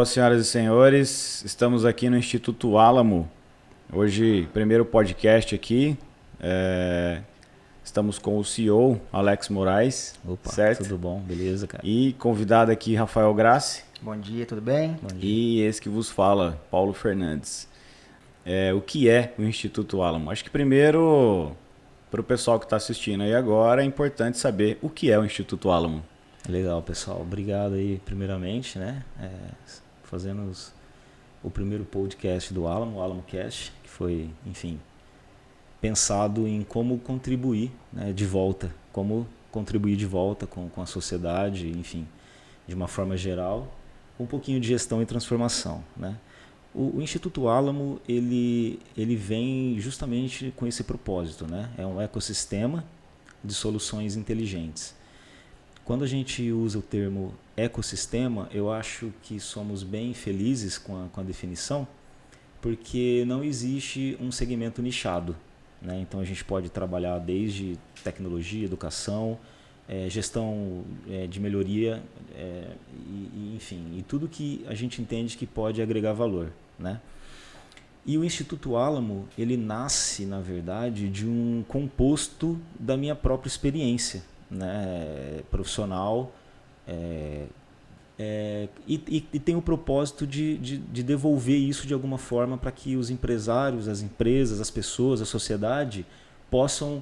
senhoras e senhores, estamos aqui no Instituto Álamo. Hoje, primeiro podcast aqui. Estamos com o CEO, Alex Moraes. Opa, certo? Tudo bom? Beleza, cara? E convidado aqui, Rafael Grassi. Bom dia, tudo bem? Bom dia. E esse que vos fala, Paulo Fernandes. O que é o Instituto Álamo? Acho que primeiro, para o pessoal que está assistindo aí agora, é importante saber o que é o Instituto Álamo. Legal, pessoal. Obrigado aí, primeiramente, né? Fazendo o primeiro podcast do Álamo, o AlamoCast, que foi, enfim, pensado em como contribuir, né, de volta, como contribuir de volta com a sociedade, enfim, de uma forma geral, com um pouquinho de gestão e transformação, né? O Instituto Álamo, ele vem justamente com esse propósito, né? É um ecossistema de soluções inteligentes. Quando a gente usa o termo ecossistema, eu acho que somos bem felizes com a definição, porque não existe um segmento nichado, né? Então a gente pode trabalhar desde tecnologia, educação, gestão de melhoria, enfim, e tudo que a gente entende que pode agregar valor, né? E o Instituto Álamo, ele nasce, na verdade, de um composto da minha própria experiência, né, profissional, e tem o propósito de devolver isso de alguma forma para que os empresários, as empresas, as pessoas, a sociedade possam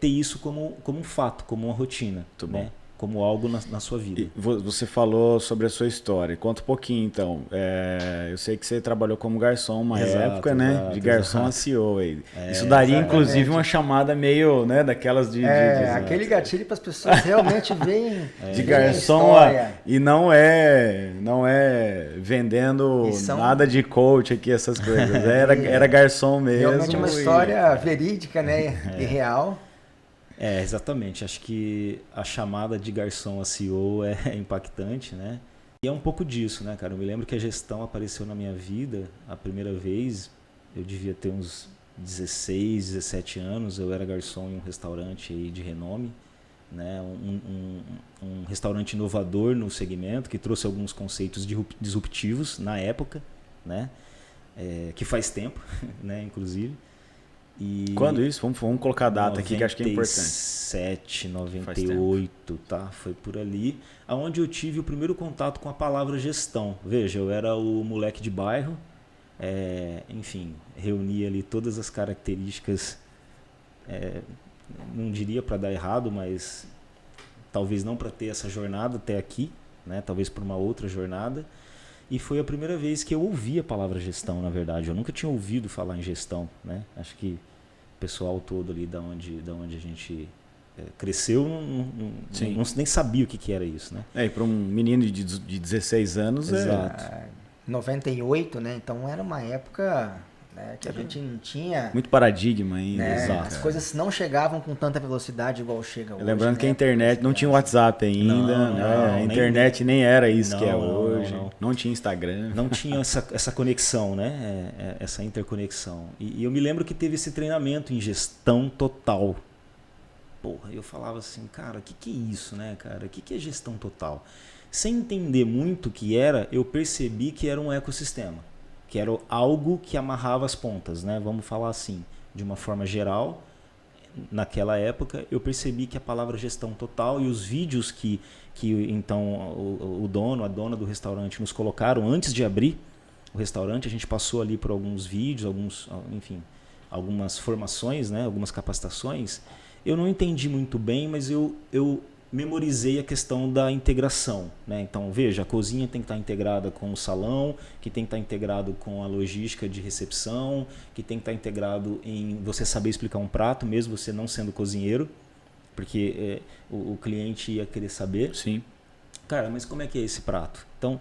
ter isso como um fato, como uma rotina, né? Como algo na sua vida. E você falou sobre a sua história. Conta um pouquinho, então. Eu sei que você trabalhou como garçom uma época, né? Exato, de garçom a CEO. Isso daria, exatamente. inclusive, uma chamada meio, né, daquelas de aquele gatilho para as pessoas realmente verem de garçom e não é vendendo nada de coach aqui, essas coisas. Era garçom mesmo. Realmente é uma história verídica, né? E real. Exatamente. Acho que a chamada de garçom a CEO é impactante, né? E é um pouco disso, né, cara? Eu me lembro que a gestão apareceu na minha vida a primeira vez, eu devia ter uns 16, 17 anos, eu era garçom em um restaurante aí de renome, né? Um restaurante inovador no segmento, que trouxe alguns conceitos disruptivos na época, né? Que faz tempo, né, inclusive. Quando isso? Vamos colocar a data 97, aqui que acho que é importante. 97, 98, tá? Foi por ali, aonde eu tive o primeiro contato com a palavra gestão. Veja, eu era o moleque de bairro, enfim, reunia ali todas as características, não diria para dar errado, mas talvez não para ter essa jornada até aqui, né? Talvez por uma outra jornada. E foi a primeira vez que eu ouvi a palavra gestão, na verdade. Eu nunca tinha ouvido falar em gestão, né? Acho que o pessoal todo ali da onde a gente cresceu nem sabia o que era isso, né? E para um menino de 16 anos, exato. 98, né? Então era uma época, né, que a gente não tinha... muito paradigma ainda. Né? Exato. As coisas não chegavam com tanta velocidade igual chega hoje. Lembrando que a né? internet não tinha WhatsApp ainda, né? A internet nem era isso que é hoje. Não tinha Instagram. Não tinha essa conexão, né? Essa interconexão. E eu me lembro que teve esse treinamento em gestão total. Porra, eu falava assim, cara, o que é isso, né, cara? O que é gestão total? Sem entender muito o que era, eu percebi que era um ecossistema. Que era algo que amarrava as pontas, né? Vamos falar assim, de uma forma geral. Naquela época, eu percebi que a palavra gestão total e os vídeos que então o dono, a dona do restaurante nos colocaram antes de abrir o restaurante, a gente passou ali por alguns vídeos, algumas formações, né? Algumas capacitações. Eu não entendi muito bem, mas eu memorizei a questão da integração, né? Então, veja, a cozinha tem que estar integrada com o salão, que tem que estar integrado com a logística de recepção, que tem que estar integrado em você saber explicar um prato, mesmo você não sendo cozinheiro, porque o cliente ia querer saber. Sim. Cara, mas como é que é esse prato? Então,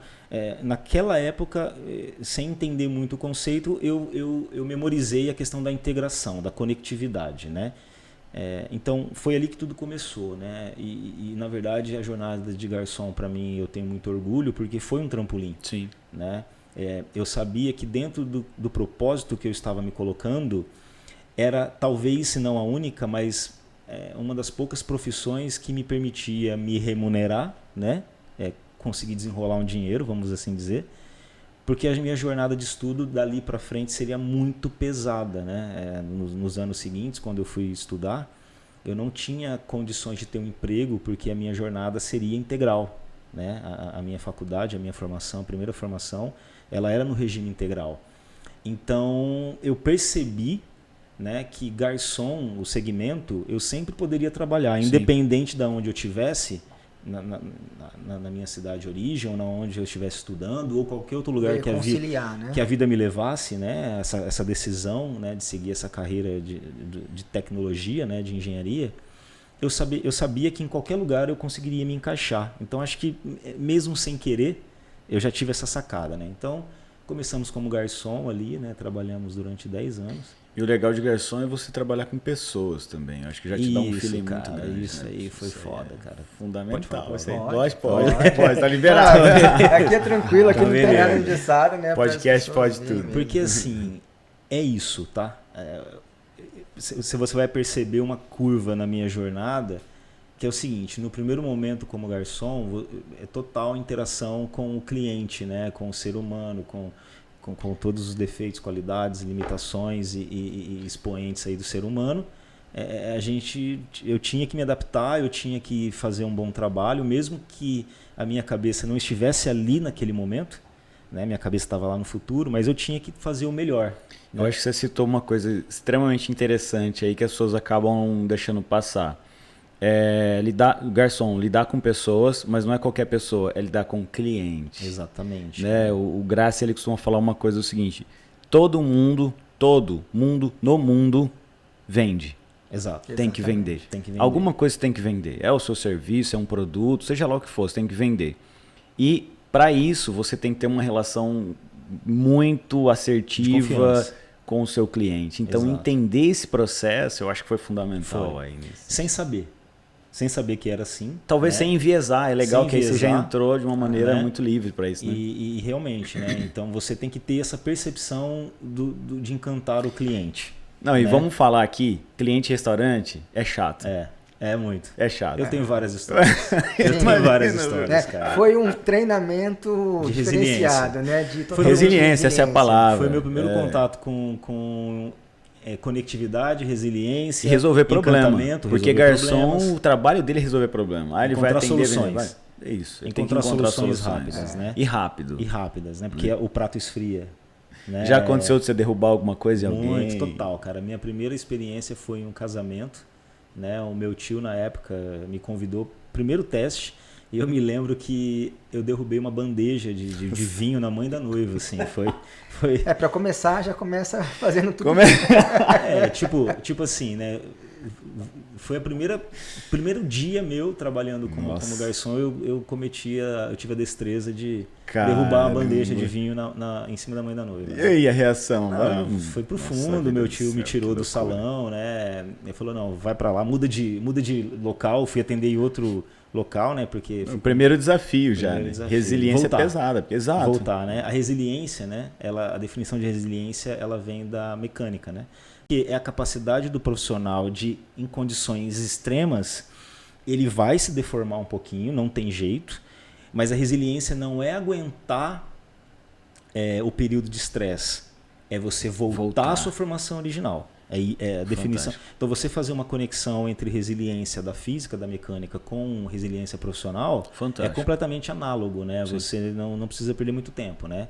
naquela época, sem entender muito o conceito, eu memorizei a questão da integração, da conectividade, né? Então foi ali que tudo começou, né? E na verdade a jornada de garçom para mim eu tenho muito orgulho porque foi um trampolim. Sim. Né? Eu sabia que dentro do propósito que eu estava me colocando era talvez, se não a única, mas uma das poucas profissões que me permitia me remunerar, né? Conseguir desenrolar um dinheiro, vamos assim dizer, porque a minha jornada de estudo dali para frente seria muito pesada, né? Nos anos seguintes, quando eu fui estudar, eu não tinha condições de ter um emprego, porque a minha jornada seria integral, né? A minha faculdade, a minha formação, a primeira formação, ela era no regime integral. Então eu percebi, né, que garçom, o segmento, eu sempre poderia trabalhar, Sim. independente de onde eu estivesse, na minha cidade de origem, ou na onde eu estivesse estudando, ou qualquer outro lugar que a vida me levasse, né, essa decisão, né, de seguir essa carreira de tecnologia, né, de engenharia. Eu sabia que em qualquer lugar eu conseguiria me encaixar. Então acho que mesmo sem querer, eu já tive essa sacada, né? Então começamos como garçom ali, né, trabalhamos durante 10 anos. E o legal de garçom é você trabalhar com pessoas também. Eu acho que já te dá um feeling muito grande. Isso, né? Aí foi foda, cara. Fundamental. Pode, tá liberado. Aqui é tranquilo, aqui não tem nada engessado, né? Podcast pode tudo. Porque assim, é isso, tá? Se você vai perceber uma curva na minha jornada, que é o seguinte, no primeiro momento como garçom, é total interação com o cliente, né? Com o ser humano, com todos os defeitos, qualidades, limitações e expoentes aí do ser humano. Eu tinha que me adaptar, eu tinha que fazer um bom trabalho, mesmo que a minha cabeça não estivesse ali naquele momento, né? Minha cabeça estava lá no futuro, mas eu tinha que fazer o melhor. Né? Eu acho que você citou uma coisa extremamente interessante aí que as pessoas acabam deixando passar. Garçom, lidar com pessoas, mas não é qualquer pessoa, é lidar com clientes. Exatamente. Né? O Graça, ele costuma falar uma coisa, o seguinte: todo mundo no mundo vende. Exato. Tem que vender. Alguma coisa você tem que vender. É o seu serviço, é um produto, seja lá o que for, você tem que vender. E para isso você tem que ter uma relação muito assertiva com o seu cliente. Então entender esse processo eu acho que foi fundamental aí nisso. Sem saber que era assim. Talvez né? sem enviesar, é legal que aí você já entrou de uma maneira muito livre para isso, né? E realmente, né? Então você tem que ter essa percepção de encantar o cliente. Não, e vamos falar aqui, cliente restaurante é chato. É muito. É chato. Eu tenho várias histórias. Cara. Foi um treinamento de diferenciado, né? Foi resiliência, essa é a palavra. Foi meu primeiro contato com conectividade, resiliência, e resolver problema. Porque garçom, problemas. o trabalho dele é resolver problema. Aí ele vai atender soluções. É isso. Ele tem que encontrar soluções rápidas, né? E rápido. E rápidas, né? Porque o prato esfria. Né? Já aconteceu de você derrubar alguma coisa em alguém? Muito, total, cara. Minha primeira experiência foi em um casamento, né? O meu tio na época me convidou, primeiro teste, e eu me lembro que eu derrubei uma bandeja de vinho na mãe da noiva, assim, foi... Pra começar, já começa fazendo tudo. Tipo assim, né? Foi primeiro dia meu trabalhando como garçom, eu tive a destreza de derrubar uma bandeja de vinho em cima da mãe da noiva. E aí a reação? Foi pro fundo, meu tio me tirou do salão, né? Ele falou, não, vai pra lá, muda de local, fui atender em outro local, né? Porque o primeiro desafio já, né? Resiliência é pesada, exato. Voltar, né? A resiliência, né? A definição de resiliência, ela vem da mecânica, né? Que é a capacidade do profissional de, em condições extremas, ele vai se deformar um pouquinho, não tem jeito, mas a resiliência não é aguentar o período de estresse, é você voltar à sua formação original. É a definição. Fantástico. Então, você fazer uma conexão entre resiliência da física, da mecânica, com resiliência profissional, é completamente análogo, né? Sim. Você não precisa perder muito tempo, né?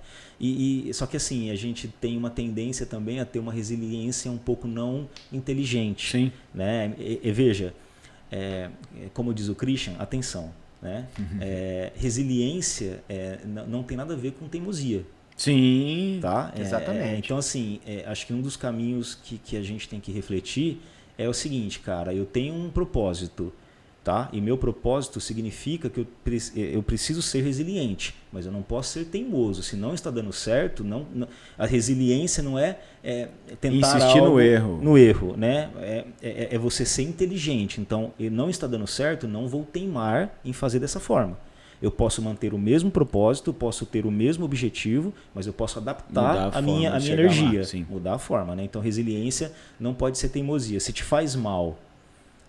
Só que assim, a gente tem uma tendência também a ter uma resiliência um pouco não inteligente. Sim. Né? Veja, como diz o Christian, atenção, né? Resiliência não tem nada a ver com teimosia. Sim, tá? Exatamente. Então, assim, acho que um dos caminhos que a gente tem que refletir é o seguinte, cara, eu tenho um propósito, tá? E meu propósito significa que eu preciso ser resiliente, mas eu não posso ser teimoso. Se não está dando certo, a resiliência não é tentar insistir algo no erro, né? É você ser inteligente. Então, não está dando certo, não vou teimar em fazer dessa forma. Eu posso manter o mesmo propósito, posso ter o mesmo objetivo, mas eu posso adaptar a minha energia, mudar a forma, né? Então, resiliência não pode ser teimosia. Se te faz mal,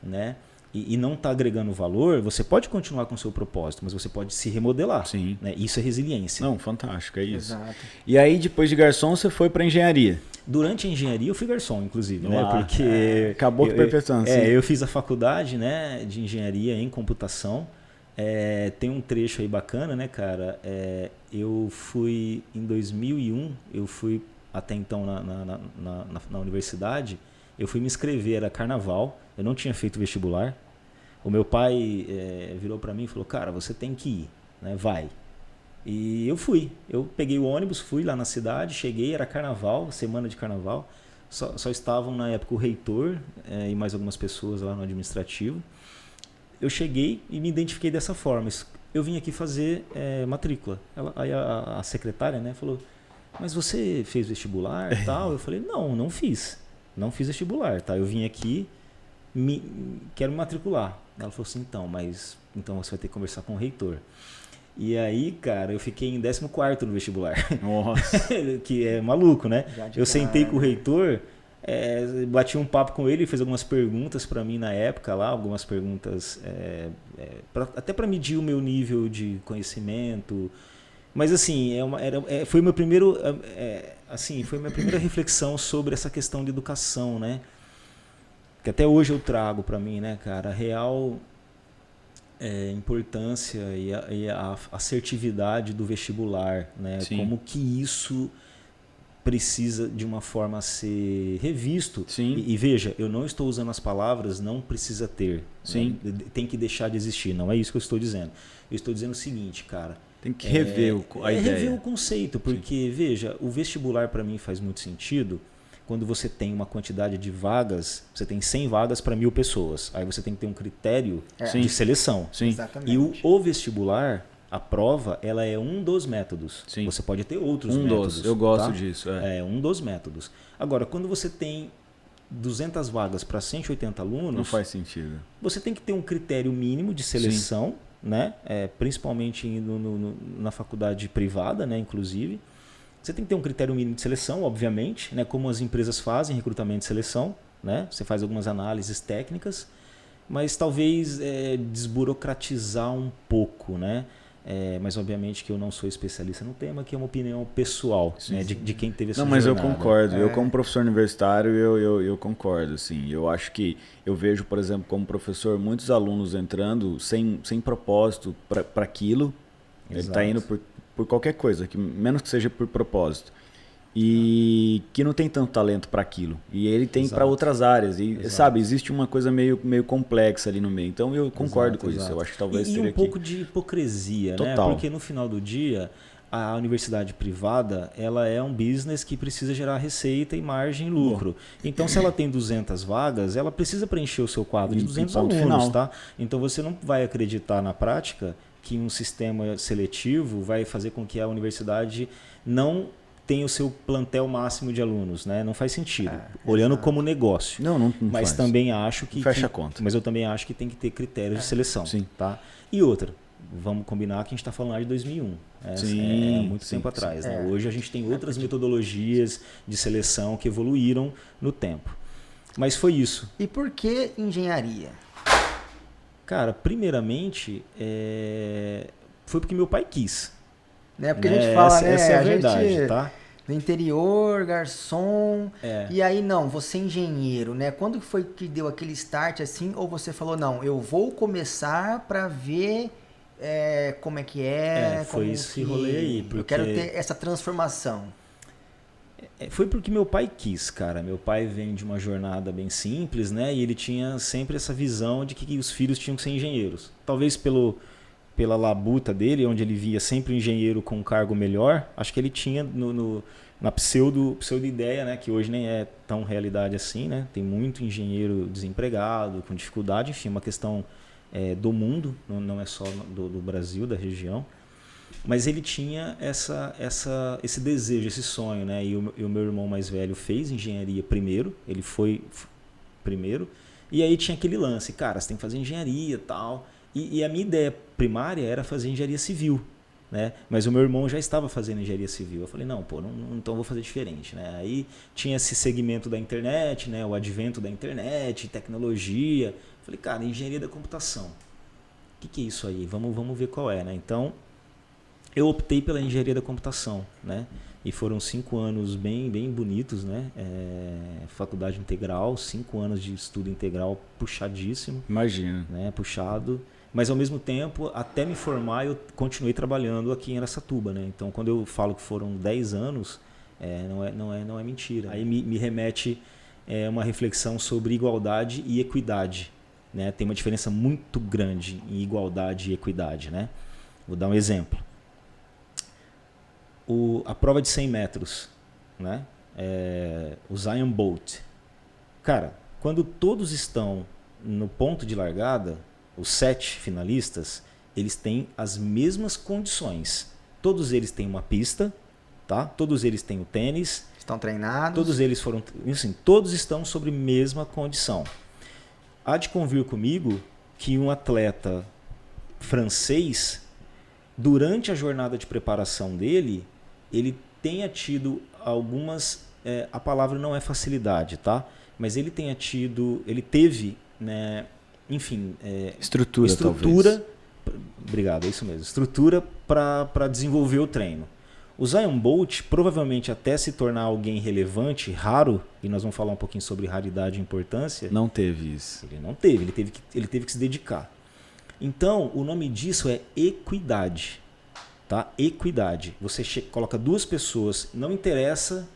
né? e não está agregando valor, você pode continuar com o seu propósito, mas você pode se remodelar. Sim. Né? Isso é resiliência. Não, fantástico, é isso. Exato. E aí, depois de garçom, você foi para engenharia. Durante a engenharia eu fui garçom, inclusive, né? Ah, Porque acabou perpetuando. Eu fiz a faculdade, né, de engenharia em computação. Tem um trecho aí bacana, né, cara? Eu fui em 2001, eu fui até então na universidade, eu fui me inscrever, era carnaval, eu não tinha feito vestibular. O meu pai virou para mim e falou, cara, você tem que ir, né? Vai. E eu fui. Eu peguei o ônibus, fui lá na cidade, cheguei, era carnaval, semana de carnaval. Só estavam na época o reitor e mais algumas pessoas lá no administrativo. Eu cheguei e me identifiquei dessa forma. Eu vim aqui fazer matrícula. Aí a secretária, né, falou, mas você fez vestibular e tal? Eu falei, não fiz. Não fiz vestibular, tá? Eu vim aqui, quero me matricular. Ela falou assim, então você vai ter que conversar com o reitor. E aí, cara, eu fiquei em 14º no vestibular. Nossa. Que é maluco, né? Eu sentei com o reitor, bati um papo com ele, fez algumas perguntas para mim na época lá, algumas perguntas até para medir o meu nível de conhecimento. Mas assim, foi meu primeiro, foi minha primeira reflexão sobre essa questão de educação, né? Que até hoje eu trago para mim, né, cara, a real importância e a assertividade do vestibular, né? Sim. Como que isso precisa de uma forma ser revisto. Sim. E veja, eu não estou usando as palavras não precisa ter. Sim. Né? Tem que deixar de existir. Não é isso que eu estou dizendo. Eu estou dizendo o seguinte, cara. Tem que rever a ideia. Rever o conceito, porque, veja, o vestibular para mim faz muito sentido quando você tem uma quantidade de vagas, você tem 100 vagas para 1.000 pessoas. Aí você tem que ter um critério de seleção. Sim. Exatamente. E o vestibular, a prova, ela é um dos métodos. Sim. Você pode ter outros métodos. Eu gosto disso. É um dos métodos. Agora, quando você tem 200 vagas para 180 alunos... Não faz sentido. Você tem que ter um critério mínimo de seleção, né? Principalmente na faculdade privada, né? Inclusive. Você tem que ter um critério mínimo de seleção, obviamente, né? Como as empresas fazem recrutamento e seleção, né? Você faz algumas análises técnicas, mas talvez desburocratizar um pouco, né? Mas obviamente que eu não sou especialista no tema, que é uma opinião pessoal, né? De quem teve essa jornada. Mas eu concordo. Eu como professor universitário, eu concordo. Assim. Eu acho que eu vejo, por exemplo, como professor, muitos alunos entrando sem propósito para aquilo. Exato. Ele está indo por qualquer coisa, menos que seja por propósito. E que não tem tanto talento para aquilo. E ele tem para outras áreas. E, sabe, existe uma coisa meio complexa ali no meio. Então eu concordo com isso. Eu acho que talvez seria pouco de hipocrisia, total, né? Porque no final do dia, a universidade privada, ela é um business que precisa gerar receita e margem e lucro. Então, se ela tem 200 vagas, ela precisa preencher o seu quadro de 200 alunos, final. Tá? Então, você não vai acreditar na prática que um sistema seletivo vai fazer com que a universidade não tenha o seu plantel máximo de alunos, né? Não faz sentido. Olhando como negócio. Não mas faz. Também acho que... Fecha a conta. Mas eu também acho que tem que ter critérios de seleção. Sim. Tá? E outra, vamos combinar que a gente está falando lá de 2001. Muito tempo atrás. Né? Hoje a gente tem outras metodologias de seleção que evoluíram no tempo. Mas foi isso. E por que engenharia? Cara, primeiramente, foi porque meu pai quis. Né? Porque a gente fala, essa é a verdade, tá? Do interior, garçom, e aí não, você é engenheiro, né? Quando foi que deu aquele start assim, ou você falou, não, eu vou começar para ver como é que foi esse rolê aí. Porque... Eu quero ter essa transformação. Foi porque meu pai quis, cara. Meu pai vem de uma jornada bem simples, né? E ele tinha sempre essa visão de que os filhos tinham que ser engenheiros. Talvez pela labuta dele, onde ele via sempre engenheiro com um cargo melhor, acho que ele tinha na pseudo-ideia, né? Que hoje nem é tão realidade assim, né? Tem muito engenheiro desempregado, com dificuldade, enfim, uma questão do mundo, não é só do Brasil, da região. Mas ele tinha esse desejo, esse sonho, né? E o meu irmão mais velho fez engenharia primeiro, ele foi primeiro, e aí tinha aquele lance, cara, você tem que fazer engenharia e tal. E a minha ideia primária era fazer engenharia civil. né? Mas o meu irmão já estava fazendo engenharia civil. Eu falei, não, pô, então eu vou fazer diferente, né? Aí tinha esse segmento da internet, né? O advento da internet, tecnologia. Eu falei, cara, engenharia da computação. O que é isso aí? Vamos ver qual é, né? Então, eu optei pela engenharia da computação, né? E foram 5 anos bem bonitos, né? Faculdade integral, 5 anos de estudo integral puxadíssimo. Imagina. Né? Puxado. Mas, ao mesmo tempo, até me formar, eu continuei trabalhando aqui em Araçatuba, né? Então, quando eu falo que foram 10 anos, não é mentira. Aí me remete uma reflexão sobre igualdade e equidade. Né? Tem uma diferença muito grande em igualdade e equidade. Né? Vou dar um exemplo. A prova de 100 metros, né? O Usain Bolt. Cara, quando todos estão no ponto de largada, os 7 finalistas, eles têm as mesmas condições. Todos eles têm uma pista, tá? Todos eles têm o tênis. Estão treinados. Todos eles foram, assim, todos estão sobre a mesma condição. Há de convir comigo que um atleta francês, durante a jornada de preparação dele, ele tenha tido algumas, a palavra não é facilidade, tá? Mas ele teve, né, enfim, estrutura talvez. Obrigado, é isso mesmo. Estrutura para desenvolver o treino. O Usain Bolt, provavelmente até se tornar alguém relevante, raro, e nós vamos falar um pouquinho sobre raridade e importância. Não teve isso. Ele não teve, ele teve que se dedicar. Então, o nome disso é equidade. Tá? Equidade. Você coloca 2 pessoas, não interessa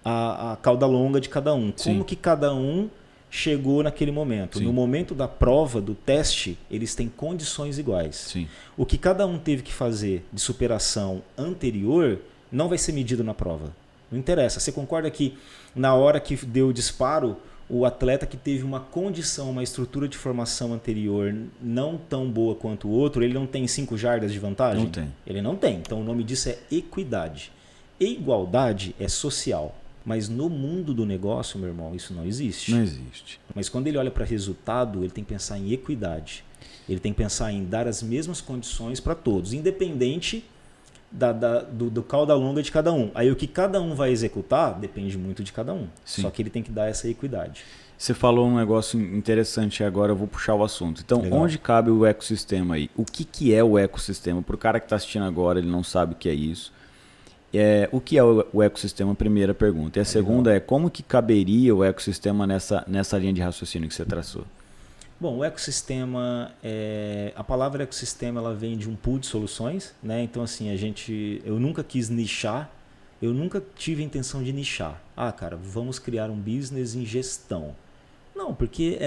a cauda longa de cada um. Como que cada um chegou naquele momento. Sim. No momento da prova, do teste, eles têm condições iguais. Sim. O que cada um teve que fazer de superação anterior não vai ser medido na prova. Não interessa. Você concorda que na hora que deu o disparo, o atleta que teve uma condição, uma estrutura de formação anterior não tão boa quanto o outro, ele não tem 5 jardas de vantagem? Não tem. Ele não tem. Então o nome disso é equidade. E igualdade é social. Mas no mundo do negócio, meu irmão, isso não existe. Não existe. Mas quando ele olha para resultado, ele tem que pensar em equidade. Ele tem que pensar em dar as mesmas condições para todos, independente do cauda longa de cada um. Aí o que cada um vai executar depende muito de cada um. Sim. Só que ele tem que dar essa equidade. Você falou um negócio interessante agora, eu vou puxar o assunto. Então, Legal. Onde cabe o ecossistema aí? O que é o ecossistema? Para o cara que está assistindo agora, ele não sabe o que é isso. O que é o ecossistema? Primeira pergunta. E a segunda é como que caberia o ecossistema nessa linha de raciocínio que você traçou? Bom, o ecossistema, a palavra ecossistema ela vem de um pool de soluções, né? Então assim, eu nunca quis nichar, eu nunca tive a intenção de nichar. Cara, vamos criar um business em gestão. Não, porque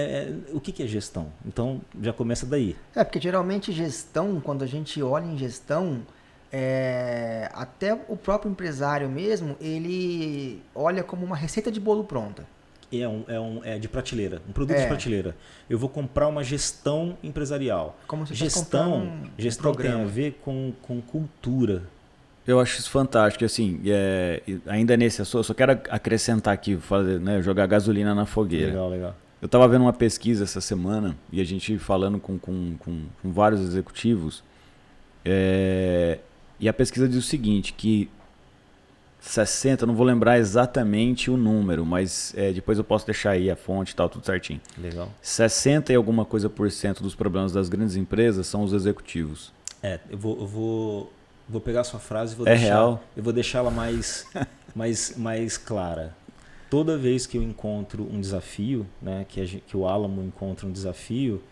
o que é gestão? Então já começa daí. Porque geralmente gestão, quando a gente olha em gestão, até o próprio empresário mesmo, ele olha como uma receita de bolo pronta. É de prateleira, um produto de prateleira. Eu vou comprar uma gestão empresarial. Como se gestão tem a ver com cultura. Eu acho isso fantástico. Assim, ainda nesse assunto, eu só quero acrescentar aqui, jogar gasolina na fogueira. Legal. Eu estava vendo uma pesquisa essa semana e a gente falando com vários executivos. E a pesquisa diz o seguinte, que 60, não vou lembrar exatamente o número, mas depois eu posso deixar aí a fonte e tal, tudo certinho. Legal. 60 e alguma coisa por cento dos problemas das grandes empresas são os executivos. Eu vou pegar a sua frase e real. Eu vou deixar ela mais clara. Toda vez que eu encontro um desafio, né, que o Alamo encontra um desafio,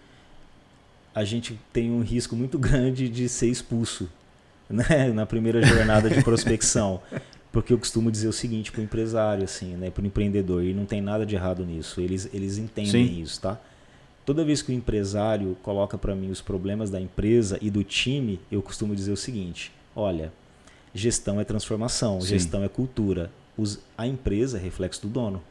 a gente tem um risco muito grande de ser expulso, né, na primeira jornada de prospecção. Porque eu costumo dizer o seguinte para o empresário, assim, né, para o empreendedor, e não tem nada de errado nisso, eles entendem isso, tá? Toda vez que o empresário coloca para mim os problemas da empresa e do time, eu costumo dizer o seguinte, olha, gestão é transformação, gestão é cultura, a empresa é reflexo do dono.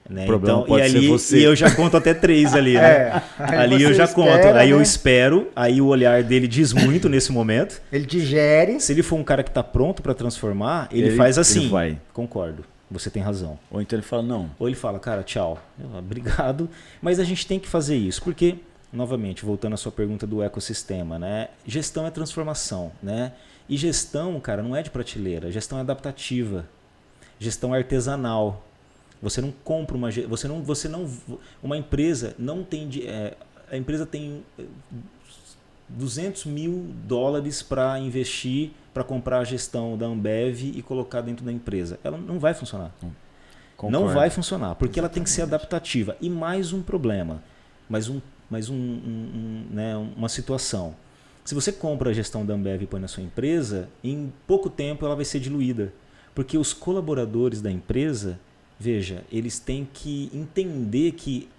Né? O problema então, pode ser você. E eu já conto até 3 ali, né? Ali eu já conto. Aí eu espero, aí o olhar dele diz muito nesse momento. Ele digere. Se ele for um cara que está pronto para transformar, ele faz assim. Ele vai. Concordo, você tem razão. Ou então ele fala não. Ou ele fala, cara, tchau, obrigado. Mas a gente tem que fazer isso, porque novamente, voltando à sua pergunta do ecossistema, né? Gestão é transformação, né? E gestão, cara, não é de prateleira, gestão é adaptativa, gestão é artesanal. Você não compra uma empresa não tem, a empresa tem $200 mil para investir, para comprar a gestão da Ambev e colocar dentro da empresa. Ela não vai funcionar. Concordo. Não vai funcionar, porque ela tem que ser adaptativa. E mais um problema, uma situação. Se você compra a gestão da Ambev e põe na sua empresa, em pouco tempo ela vai ser diluída. Porque os colaboradores da empresa, veja, eles têm que entender que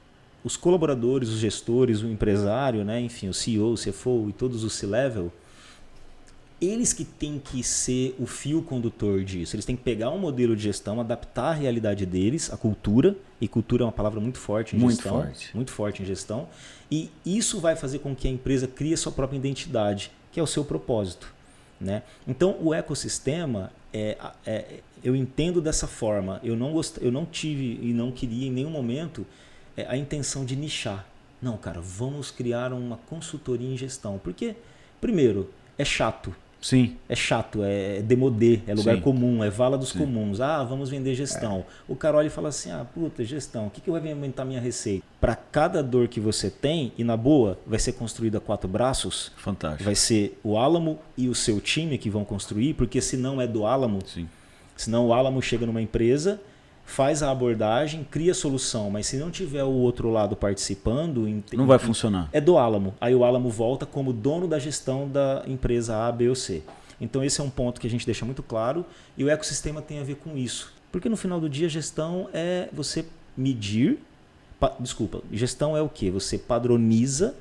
os colaboradores, os gestores, o empresário, né, enfim, o CEO, o CFO e todos os C-level, eles que têm que ser o fio condutor disso. Eles têm que pegar um modelo de gestão, adaptar a realidade deles, a cultura, e cultura é uma palavra muito forte em gestão. Muito forte em gestão. E isso vai fazer com que a empresa crie a sua própria identidade, que é o seu propósito, né? Então, o ecossistema, eu entendo dessa forma. Eu não tive e não queria em nenhum momento a intenção de nichar. Não, cara, vamos criar uma consultoria em gestão. Porque, primeiro, é chato. Sim. É chato, é demodê, é lugar comum, é vala dos comuns. Ah, vamos vender gestão. O cara olha e fala assim, puta, gestão, o que eu vou aumentar minha receita? Para cada dor que você tem, e na boa, vai ser construída a 4 braços. Fantástico. Vai ser o Álamo e o seu time que vão construir, porque se não é do Álamo, senão o Álamo chega numa empresa, faz a abordagem, cria a solução, mas se não tiver o outro lado participando... Não vai funcionar. É do Álamo. Aí o Álamo volta como dono da gestão da empresa A, B ou C. Então esse é um ponto que a gente deixa muito claro e o ecossistema tem a ver com isso. Porque no final do dia, gestão é você medir... gestão é o quê? Você padroniza,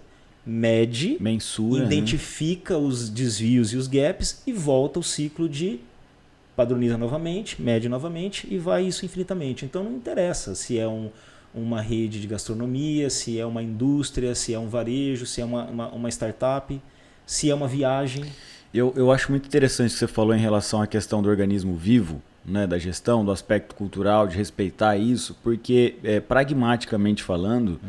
mede, mensura, identifica os desvios e os gaps e volta o ciclo de... padroniza novamente, mede novamente e vai isso infinitamente. Então não interessa se é uma rede de gastronomia, se é uma indústria, se é um varejo, se é uma startup, se é uma viagem. Eu acho muito interessante o que você falou em relação à questão do organismo vivo, né, da gestão, do aspecto cultural, de respeitar isso, porque pragmaticamente falando,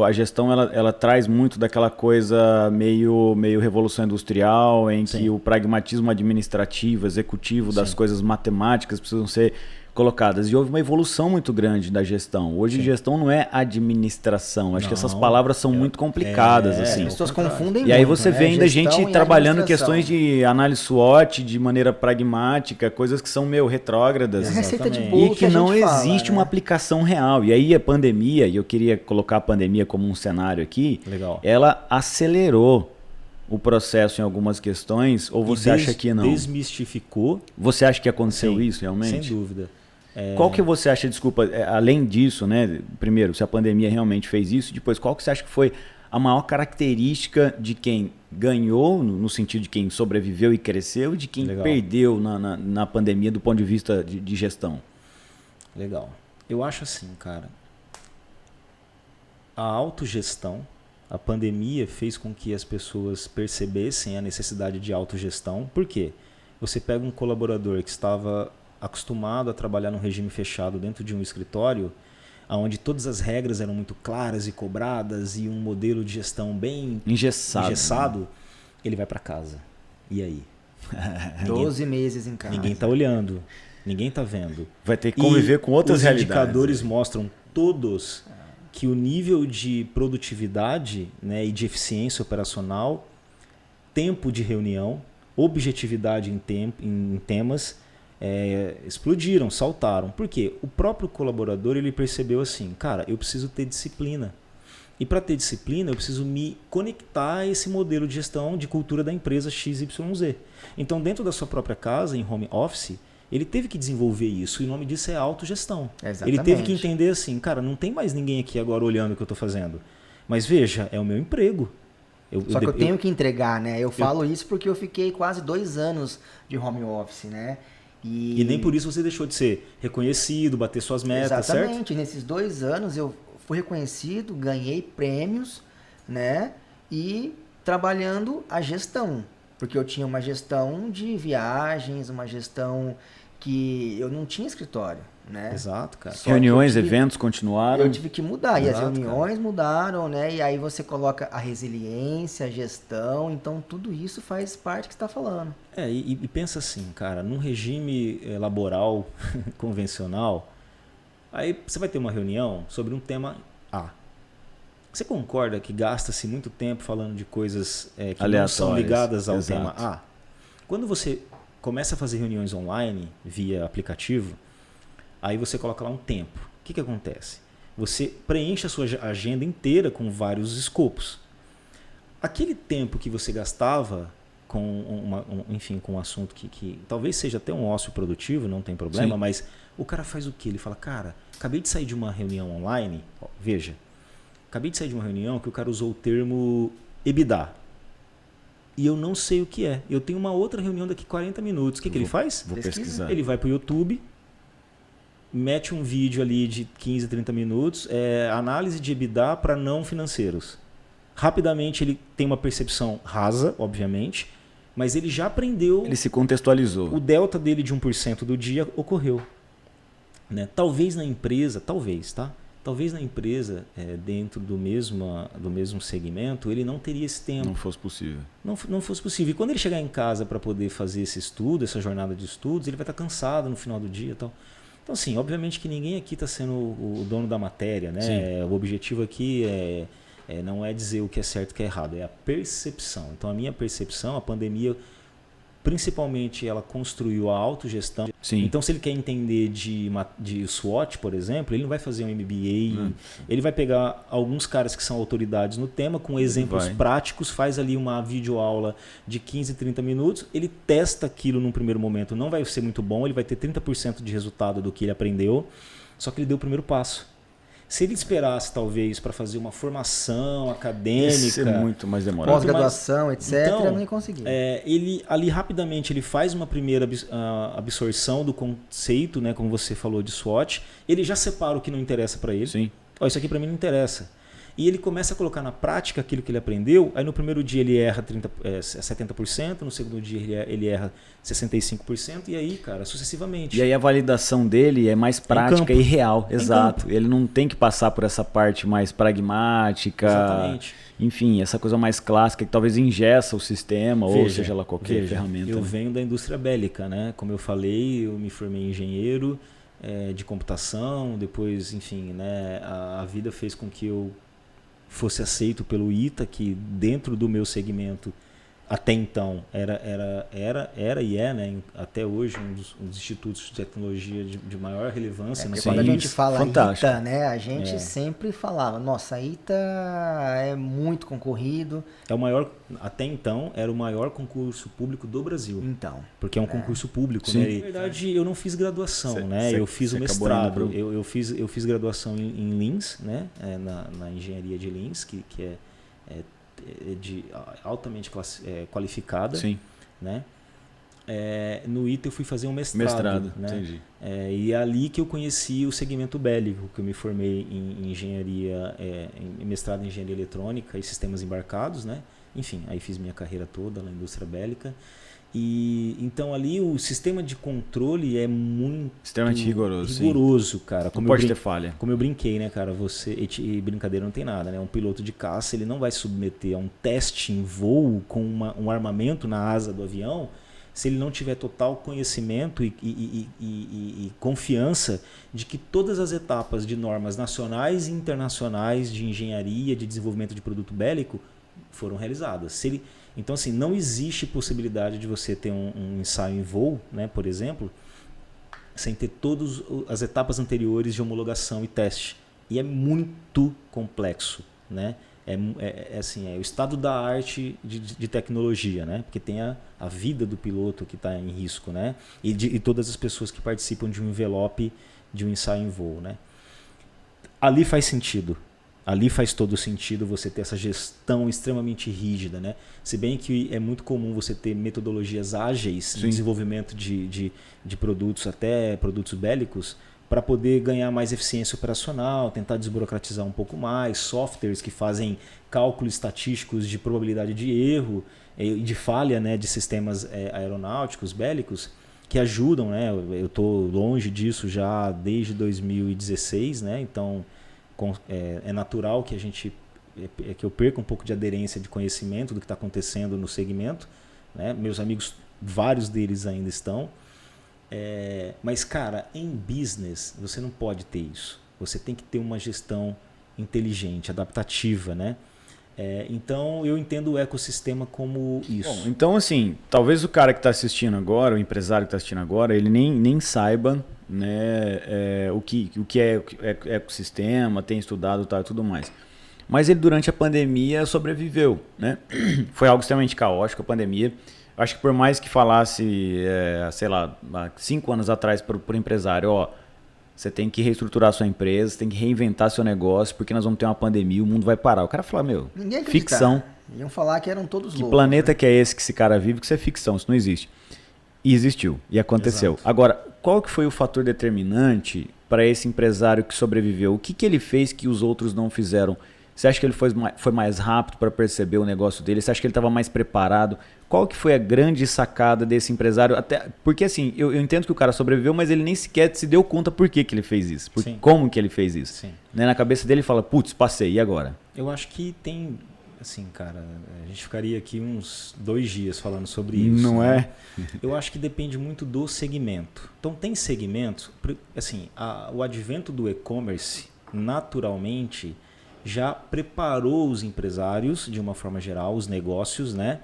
a gestão ela traz muito daquela coisa meio revolução industrial, em que o pragmatismo administrativo, executivo das coisas matemáticas precisam ser colocadas. E houve uma evolução muito grande da gestão. Hoje gestão não é administração. Acho que essas palavras são muito complicadas. Assim. As pessoas confundem muito. E aí você vê ainda gente trabalhando questões de análise SWOT de maneira pragmática, coisas que são retrógradas. É receita de bolo e que não existe uma aplicação real. E aí a pandemia, e eu queria colocar a pandemia como um cenário aqui, ela acelerou o processo em algumas questões, ou você acha que não? Desmistificou. Você acha que aconteceu isso realmente? Sem dúvida. Qual que você acha, desculpa, além disso, né? Primeiro, se a pandemia realmente fez isso, depois, qual que você acha que foi a maior característica de quem ganhou, no sentido de quem sobreviveu e cresceu, e de quem perdeu na pandemia do ponto de vista de gestão? Legal. Eu acho assim, cara, a autogestão, a pandemia fez com que as pessoas percebessem a necessidade de autogestão. Por quê? Você pega um colaborador que estava acostumado a trabalhar num regime fechado dentro de um escritório, onde todas as regras eram muito claras e cobradas e um modelo de gestão bem engessado, ele vai para casa. E aí? 12 meses em casa. Ninguém está olhando, ninguém está vendo. Vai ter que conviver com outras realidades. Os indicadores mostram todos que o nível de produtividade, né, e de eficiência operacional, tempo de reunião, objetividade em temas, explodiram, saltaram. Por quê? O próprio colaborador ele percebeu assim, cara, eu preciso ter disciplina. E para ter disciplina, eu preciso me conectar a esse modelo de gestão de cultura da empresa XYZ. Então, dentro da sua própria casa, em home office, ele teve que desenvolver isso, e o nome disso é autogestão. Exatamente. Ele teve que entender assim, cara, não tem mais ninguém aqui agora olhando o que eu estou fazendo. Mas veja, é o meu emprego. Só que eu tenho que entregar, né? Eu falo isso porque eu fiquei quase 2 anos de home office, né? E nem por isso você deixou de ser reconhecido, bater suas metas, certo? Exatamente. Nesses 2 anos eu fui reconhecido, ganhei prêmios, né? E trabalhando a gestão. Porque eu tinha uma gestão de viagens, uma gestão que eu não tinha escritório, né? Exato, cara. Reuniões, eventos continuaram. Eu tive que mudar, e as Exato, reuniões mudaram, né? E aí você coloca a resiliência, a gestão, então tudo isso faz parte que você está falando. E pensa assim, cara, num regime laboral convencional, aí você vai ter uma reunião sobre um tema A. Você concorda que gasta-se muito tempo falando de coisas que não são ligadas ao tema A? Quando você começa a fazer reuniões online via aplicativo, aí você coloca lá um tempo. O que acontece? Você preenche a sua agenda inteira com vários escopos. Aquele tempo que você gastava com enfim, com um assunto que talvez seja até um ócio produtivo, não tem problema, mas o cara faz o quê? Ele fala, cara, acabei de sair de uma reunião online, veja, acabei de sair de uma reunião que o cara usou o termo EBITDA. E eu não sei o que é. Eu tenho uma outra reunião daqui 40 minutos. O que ele faz? Vou pesquisar. Ele vai para o YouTube, mete um vídeo ali de 15, 30 minutos, análise de EBITDA para não financeiros. Rapidamente ele tem uma percepção rasa, obviamente, mas ele já aprendeu. Ele se contextualizou. O delta dele de 1% do dia ocorreu. Né? Talvez na empresa, Talvez na empresa, dentro do mesmo segmento, ele não teria esse tempo. Não fosse possível. Não fosse possível. E quando ele chegar em casa para poder fazer esse estudo, essa jornada de estudos, ele vai estar cansado no final do dia e tal. Então, assim, obviamente que ninguém aqui está sendo o dono da matéria, né? O objetivo aqui não é dizer o que é certo e o que é errado, é a percepção. Então, a minha percepção, a pandemia, principalmente, ela construiu a autogestão. Sim. Então, se ele quer entender de SWOT, por exemplo, ele não vai fazer um MBA, ele vai pegar alguns caras que são autoridades no tema, com exemplos práticos, faz ali uma videoaula de 15, 30 minutos, ele testa aquilo num primeiro momento, não vai ser muito bom, ele vai ter 30% de resultado do que ele aprendeu, só que ele deu o primeiro passo. Se ele esperasse, talvez, para fazer uma formação acadêmica... Isso é muito mais demorado. Pós-graduação, etc., então, não ia conseguir. Ele, ali, rapidamente, ele faz uma primeira absorção do conceito, né, como você falou, de SWOT. Ele já separa o que não interessa para ele. Sim. Isso aqui para mim não interessa. E ele começa a colocar na prática aquilo que ele aprendeu. Aí no primeiro dia ele erra 70%, no segundo dia ele erra 65%, e aí, cara, sucessivamente. E aí a validação dele é mais prática e real, exato. Ele não tem que passar por essa parte mais pragmática. Exatamente. Enfim, essa coisa mais clássica que talvez engessa o sistema, ou seja lá qualquer ferramenta. Eu venho da indústria bélica, né? Como eu falei, eu me formei em engenheiro de computação, depois, enfim, né? A vida fez com que eu fosse aceito pelo ITA, que dentro do meu segmento até então era e é, né, até hoje um dos institutos de tecnologia de maior relevância no país. Quando a gente fala ITA, né, a gente sempre falava, nossa, a ITA é muito concorrido. É o maior, até então, era o maior concurso público do Brasil. Então. Porque é um concurso público, né? Na verdade, eu não fiz graduação, né? Eu fiz o mestrado. Eu fiz graduação em Lins, né? Na engenharia de Lins, que é altamente qualificada. Sim. Né? No ITA eu fui fazer um mestrado, né? Entendi. E é ali que eu conheci o segmento bélico, que eu me formei em engenharia, em mestrado em engenharia eletrônica e sistemas embarcados, né? Enfim, aí fiz minha carreira toda na indústria bélica. E então ali o sistema de controle é muito extremamente rigoroso, cara. Não pode ter falha. Como eu brinquei, né, cara? E brincadeira não tem nada, né? Um piloto de caça, ele não vai submeter a um teste em voo com um armamento na asa do avião se ele não tiver total conhecimento e confiança de que todas as etapas de normas nacionais e internacionais de engenharia, de desenvolvimento de produto bélico foram realizadas. Então, assim, não existe possibilidade de você ter um ensaio em voo, né, por exemplo, sem ter todas as etapas anteriores de homologação e teste. E é muito complexo, né? Assim, é o estado da arte de tecnologia, né? Porque tem a vida do piloto que está em risco, né? E todas as pessoas que participam de um envelope de um ensaio em voo, né? Ali faz sentido. Ali faz todo sentido você ter essa gestão extremamente rígida, né? Se bem que é muito comum você ter metodologias ágeis no desenvolvimento de produtos, até produtos bélicos, para poder ganhar mais eficiência operacional, tentar desburocratizar um pouco mais, softwares que fazem cálculos estatísticos de probabilidade de erro e de falha, né, de sistemas aeronáuticos, bélicos. que ajudam, né? Eu estou longe disso já desde 2016, né? Então é natural que que eu perca um pouco de aderência de conhecimento do que está acontecendo no segmento, né? Meus amigos, vários deles ainda estão. Mas, cara, em business você não pode ter isso. Você tem que ter uma gestão inteligente, adaptativa, né? Então eu entendo o ecossistema como isso. Bom, então assim, talvez o cara que está assistindo agora, o empresário que está assistindo agora, ele nem saiba, né, o que é ecossistema, tem estudado e tudo mais. Mas ele durante a pandemia sobreviveu, né? Foi algo extremamente caótico a pandemia. Acho que por mais que falasse, sei lá, 5 anos atrás para o empresário, você tem que reestruturar a sua empresa, você tem que reinventar seu negócio, porque nós vamos ter uma pandemia, o mundo vai parar. O cara fala, ninguém ficção. Iam falar que eram todos loucos. Que planeta que é esse que esse cara vive, que isso é ficção, isso não existe. E existiu, e aconteceu. Exato. Agora, qual que foi o fator determinante para esse empresário que sobreviveu? O que ele fez que os outros não fizeram? Você acha que ele foi mais rápido para perceber o negócio dele? Você acha que ele estava mais preparado? Qual que foi a grande sacada desse empresário? Até, porque assim, eu entendo que o cara sobreviveu, mas ele nem sequer se deu conta por que ele fez isso. Como que ele fez isso. Sim. Né? Na cabeça dele ele fala, putz, passei, e agora? Eu acho que tem, assim, cara, a gente ficaria aqui uns 2 dias falando sobre isso. Não né? é? Eu acho que depende muito do segmento. Então tem segmentos, assim, o advento do e-commerce, naturalmente, já preparou os empresários, de uma forma geral, os negócios, né,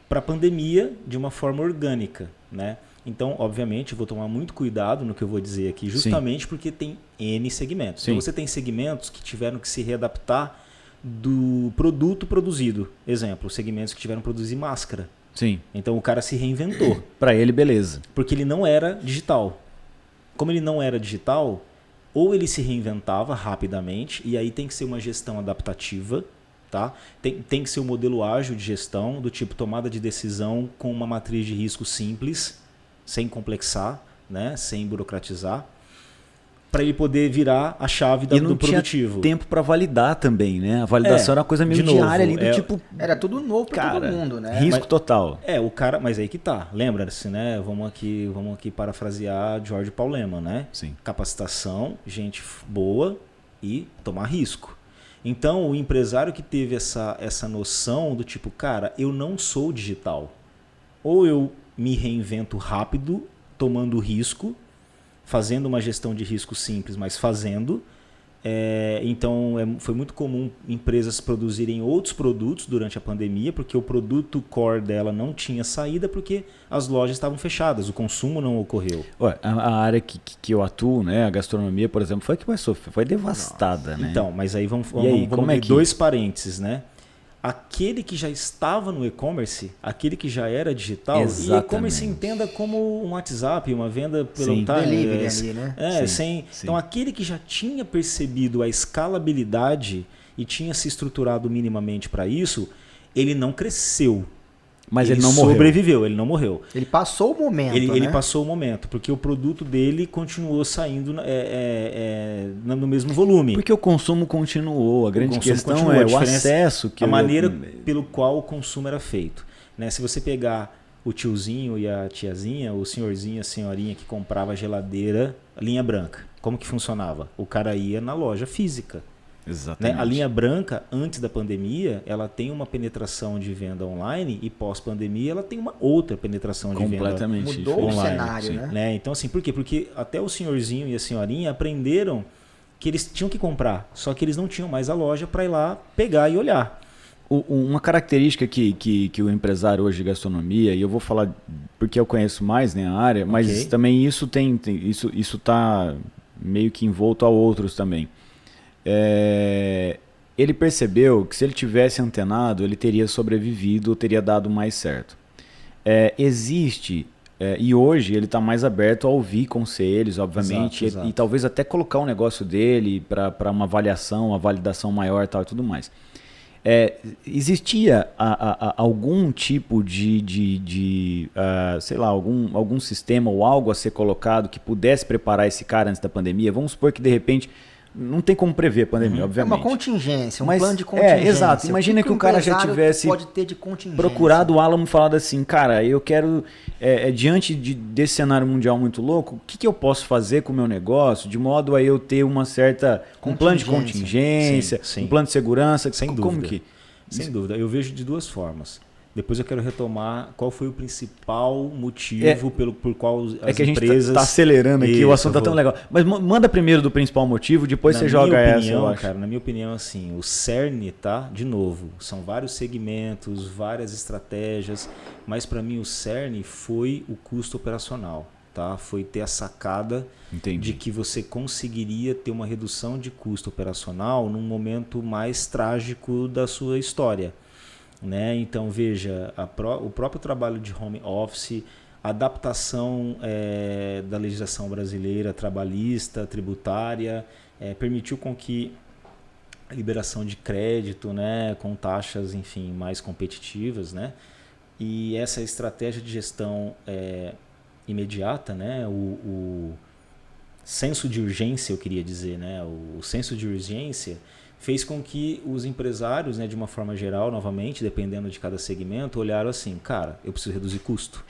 para a pandemia de uma forma orgânica, né? Então, obviamente, eu vou tomar muito cuidado no que eu vou dizer aqui, justamente Sim. porque tem N segmentos. Sim. Então, você tem segmentos que tiveram que se readaptar do produto produzido. Exemplo, segmentos que tiveram que produzir máscara. Sim. Então, o cara se reinventou. Para ele, beleza. Porque ele não era digital. Como ele não era digital, ou ele se reinventava rapidamente, e aí tem que ser uma gestão adaptativa, tá? Tem que ser um modelo ágil de gestão, do tipo tomada de decisão com uma matriz de risco simples, sem complexar, né? Sem burocratizar, para ele poder virar a chave do produtivo. Tinha tempo para validar também, né? A validação era uma coisa meio diária ali, do tipo... Era tudo novo para todo mundo, né? Risco total. O cara... Mas aí que tá. Lembra-se, né? Vamos aqui parafrasear Jorge Paul Leman, né? Sim. Capacitação, gente boa e tomar risco. Então, o empresário que teve essa noção do tipo, cara, eu não sou digital. Ou eu me reinvento rápido, tomando risco, fazendo uma gestão de risco simples, mas fazendo. Então, foi muito comum empresas produzirem outros produtos durante a pandemia, porque o produto core dela não tinha saída, porque as lojas estavam fechadas, o consumo não ocorreu. A área que eu atuo, né, a gastronomia, por exemplo, foi a que mais sofreu, foi devastada. Nossa. Né? Então, mas aí vamos ver 2 parênteses, né? Aquele que já estava no e-commerce, aquele que já era digital, Exatamente. E e-commerce entenda como um WhatsApp, uma venda pelo delivery ali, né? Sim. Então, aquele que já tinha percebido a escalabilidade e tinha se estruturado minimamente para isso, ele não cresceu. Mas ele não sobreviveu, ele não morreu. Ele passou o momento, Ele passou o momento, porque o produto dele continuou saindo no mesmo volume. Porque o consumo continuou. A grande questão é o acesso. A maneira pelo qual o consumo era feito. Né? Se você pegar o tiozinho e a tiazinha, o senhorzinho e a senhorinha que comprava a geladeira, a linha branca, como que funcionava? O cara ia na loja física. Exatamente. Né? A linha branca, antes da pandemia, ela tem uma penetração de venda online e pós-pandemia ela tem uma outra penetração de venda online. Mudou o cenário, né? Então, assim, por quê? Porque até o senhorzinho e a senhorinha aprenderam que eles tinham que comprar, só que eles não tinham mais a loja para ir lá pegar e olhar. Uma característica que o empresário hoje de gastronomia, e eu vou falar porque eu conheço mais, né, a área, mas também isso isso está meio que envolto a outros também. Ele percebeu que se ele tivesse antenado, ele teria sobrevivido, teria dado mais certo. Existe, e hoje ele está mais aberto a ouvir conselhos, obviamente, exato. E talvez até colocar o negócio dele para uma avaliação, uma validação maior tal, e tudo mais. Existia algum tipo de sei lá, algum sistema ou algo a ser colocado que pudesse preparar esse cara antes da pandemia? Vamos supor que de repente não tem como prever a pandemia, obviamente. É uma contingência, um mas, plano de contingência. Exato. Imagina que o cara já tivesse pode ter de contingência? Procurado o Alamo e falado assim, cara, eu quero, diante desse cenário mundial muito louco, o que eu posso fazer com o meu negócio, de modo a eu ter um plano de contingência, sim. Um plano de segurança? Sem como dúvida. Sem dúvida. Eu vejo de duas formas. Depois eu quero retomar qual foi o principal motivo por qual as empresas... É que a gente está acelerando aqui, o assunto está tão legal. Mas manda primeiro do principal motivo, depois você joga essa, eu acho. Cara, na minha opinião, assim, o cerne, tá? De novo, são vários segmentos, várias estratégias, mas para mim o cerne foi o custo operacional, tá? Foi ter a sacada de que você conseguiria ter uma redução de custo operacional num momento mais trágico da sua história. Né? Então, veja, o próprio trabalho de home office, a adaptação da legislação brasileira, trabalhista, tributária, permitiu com que a liberação de crédito, né, com taxas, enfim, mais competitivas, né? E essa estratégia de gestão imediata, né? O senso de urgência, eu queria dizer, né? O senso de urgência fez com que os empresários, né, de uma forma geral, novamente, dependendo de cada segmento, olharam assim, cara, eu preciso reduzir custo.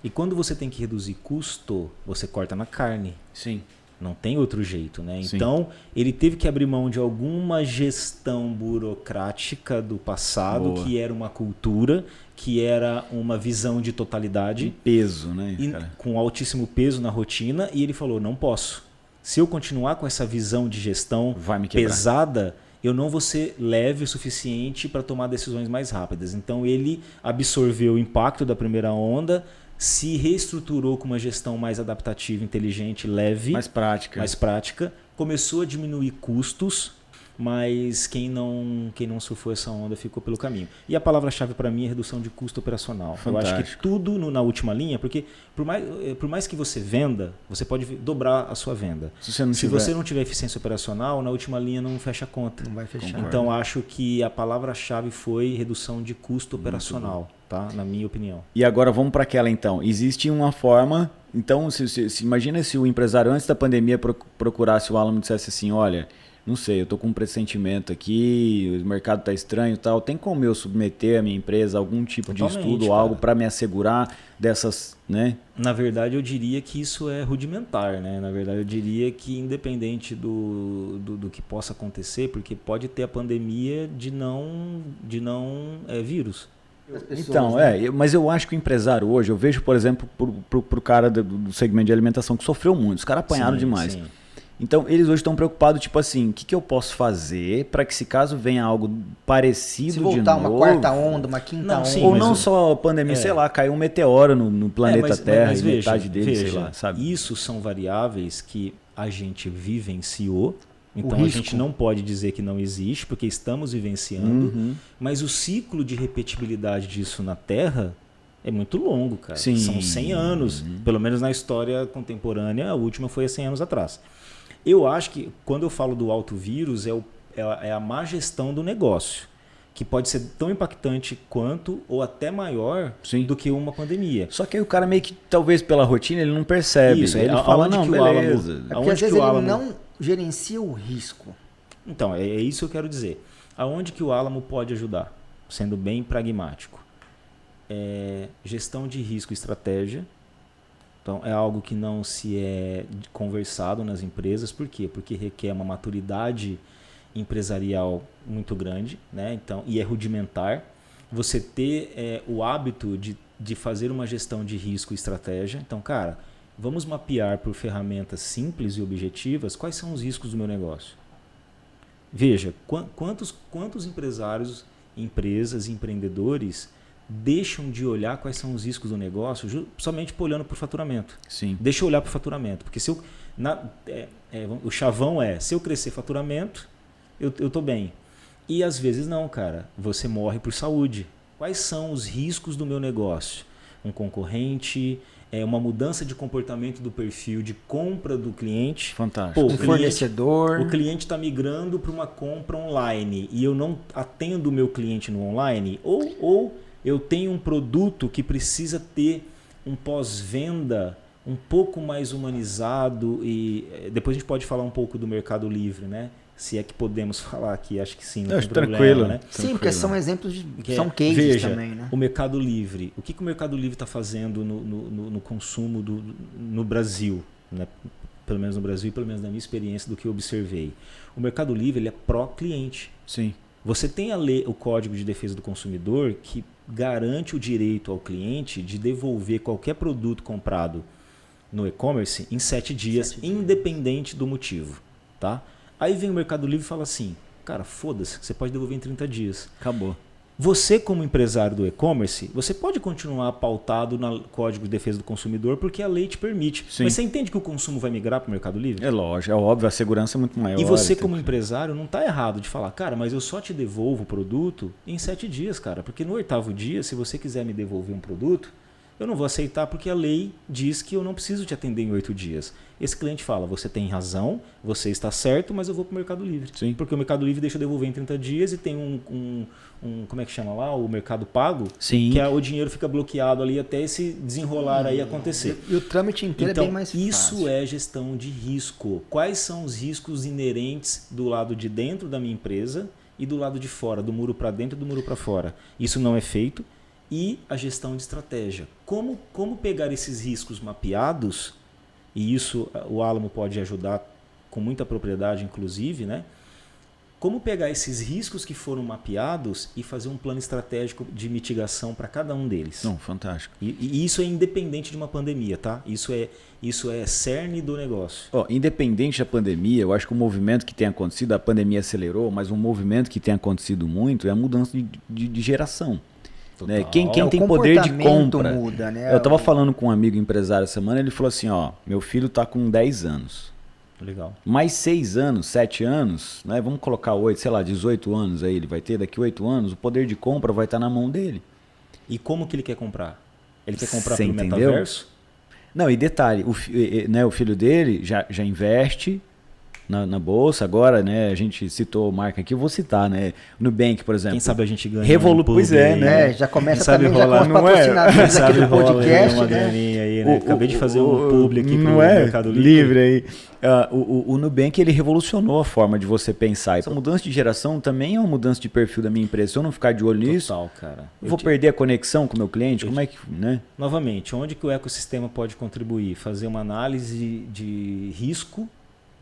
E quando você tem que reduzir custo, você corta na carne. Sim. Não tem outro jeito, né? Sim. Então, ele teve que abrir mão de alguma gestão burocrática do passado, que era uma cultura, que era uma visão de totalidade. Peso, né? Com altíssimo peso na rotina, e ele falou, não posso. Se eu continuar com essa visão de gestão pesada, eu não vou ser leve o suficiente para tomar decisões mais rápidas. Então ele absorveu o impacto da primeira onda, se reestruturou com uma gestão mais adaptativa, inteligente, leve, mais prática, começou a diminuir custos, mas quem não surfou essa onda ficou pelo caminho. E a palavra-chave para mim é redução de custo operacional. Fantástico. Eu acho que tudo na última linha, porque por mais que você venda, você pode dobrar a sua venda. Se você não tiver eficiência operacional, na última linha não fecha a conta. Não vai fechar. Então acho que a palavra-chave foi redução de custo operacional, tá? Na minha opinião. E agora vamos para aquela então. Existe uma forma... Então, imagina se o empresário antes da pandemia procurasse o Alamo e dissesse assim, olha... Não sei, eu tô com um pressentimento aqui, o mercado tá estranho e tal. Tem como eu submeter a minha empresa a algum tipo de estudo ou algo para me assegurar dessas, né? Na verdade, eu diria que isso é rudimentar, né? Na verdade, eu diria que independente do que possa acontecer, porque pode ter a pandemia de não vírus. Então, mas eu acho que o empresário hoje, eu vejo, por exemplo, pro cara do segmento de alimentação que sofreu muito, os caras apanharam demais. Sim. Então, eles hoje estão preocupados, tipo assim, o que eu posso fazer para que se caso venha algo parecido de novo... Se voltar uma quarta onda, uma quinta onda... Ou não só a pandemia, sei lá, caiu um meteoro no planeta Terra e metade dele, sei lá, sabe? Isso são variáveis que a gente vivenciou, então a gente não pode dizer que não existe, porque estamos vivenciando, mas o ciclo de repetibilidade disso na Terra... É muito longo, cara. Sim. São 100 anos, pelo menos na história contemporânea, a última foi há 100 anos atrás. Eu acho que quando eu falo do alto vírus é a má gestão do negócio, que pode ser tão impactante quanto ou até maior do que uma pandemia. Só que aí o cara meio que, talvez pela rotina, ele não percebe. Isso, aí ele fala, não, beleza. Porque às vezes ele não gerencia o risco. Então, é isso que eu quero dizer. Aonde que o Alamo pode ajudar? Sendo bem pragmático. Gestão de risco e estratégia. Então, é algo que não se é conversado nas empresas. Por quê? Porque requer uma maturidade empresarial muito grande, né? Então, e é rudimentar. Você ter o hábito de fazer uma gestão de risco e estratégia. Então, cara, vamos mapear por ferramentas simples e objetivas quais são os riscos do meu negócio. Veja, quantos empresários, empresas, empreendedores deixam de olhar quais são os riscos do negócio somente olhando para o faturamento. Sim. Deixa eu olhar para o faturamento. Porque o chavão se eu crescer faturamento, eu estou bem. E às vezes não, cara. Você morre por saúde. Quais são os riscos do meu negócio? Um concorrente, uma mudança de comportamento do perfil de compra do cliente. Fantástico. Um fornecedor. O cliente está migrando para uma compra online e eu não atendo o meu cliente no online. Ou eu tenho um produto que precisa ter um pós-venda um pouco mais humanizado e depois a gente pode falar um pouco do Mercado Livre, né? Se é que podemos falar aqui, acho que sim, não tem problema, tranquilo, né? Sim, porque são exemplos, são cases veja, também, né? O Mercado Livre, o que o Mercado Livre está fazendo no consumo no Brasil, né? Pelo menos no Brasil e pelo menos na minha experiência do que eu observei. O Mercado Livre ele é pró-cliente. Sim. Você tem o Código de Defesa do Consumidor que garante o direito ao cliente de devolver qualquer produto comprado no e-commerce em 7 dias, independente do motivo, tá? Aí vem o Mercado Livre e fala assim, cara, foda-se, você pode devolver em 30 dias. Acabou. Você, como empresário do e-commerce, você pode continuar pautado no Código de Defesa do Consumidor porque a lei te permite. Sim. Mas você entende que o consumo vai migrar para o Mercado Livre? É lógico, é óbvio, a segurança é muito maior. E você, como empresário, não está errado de falar, cara, mas eu só te devolvo o produto em 7 dias, cara. Porque no 8º dia, se você quiser me devolver um produto, eu não vou aceitar porque a lei diz que eu não preciso te atender em 8 dias. Esse cliente fala, você tem razão, você está certo, mas eu vou para o Mercado Livre. Sim. Porque o Mercado Livre deixa eu devolver em 30 dias e tem como é que chama lá? O Mercado Pago. Sim. Que o dinheiro fica bloqueado ali até esse desenrolar aí acontecer. E o trâmite inteiro então, é bem mais fácil. Isso é gestão de risco. Quais são os riscos inerentes do lado de dentro da minha empresa e do lado de fora, do muro para dentro e do muro para fora? Isso não é feito. E a gestão de estratégia. Como pegar esses riscos mapeados, e isso o Alamo pode ajudar com muita propriedade, inclusive, né? Como pegar esses riscos que foram mapeados e fazer um plano estratégico de mitigação para cada um deles. Não, fantástico. E isso é independente de uma pandemia, tá? Isso é cerne do negócio. Independente da pandemia, eu acho que o movimento que tem acontecido, a pandemia acelerou, mas um movimento que tem acontecido muito é a mudança de geração. Né? Quem tem poder de compra. Muda, né? Eu estava falando com um amigo empresário essa semana, ele falou assim, meu filho está com 10 anos. Legal. Mais 6 anos, 7 anos, né? Vamos colocar 8, sei lá, 18 anos aí ele vai ter, daqui 8 anos, o poder de compra vai estar na mão dele. E como que ele quer comprar? Ele quer comprar Você pelo entendeu? metaverso? Não, e detalhe, o filho dele já investe na bolsa agora, né? A gente citou marca aqui, eu vou citar, né? Nubank, por exemplo. Quem sabe a gente ganha Pois é, né? Já começa sabe também rolar, já com os patrocinadores aqui do podcast, uma né? graninha aí, né? Acabei de fazer um publi aqui pro Mercado Livre aí. O Nubank, ele revolucionou a forma de você pensar. Essa mudança de geração também é uma mudança de perfil da minha empresa. Se eu não ficar de olho nisso, cara. Vou perder a conexão com o meu cliente? Como é que, né? Novamente, onde que o ecossistema pode contribuir? Fazer uma análise de risco,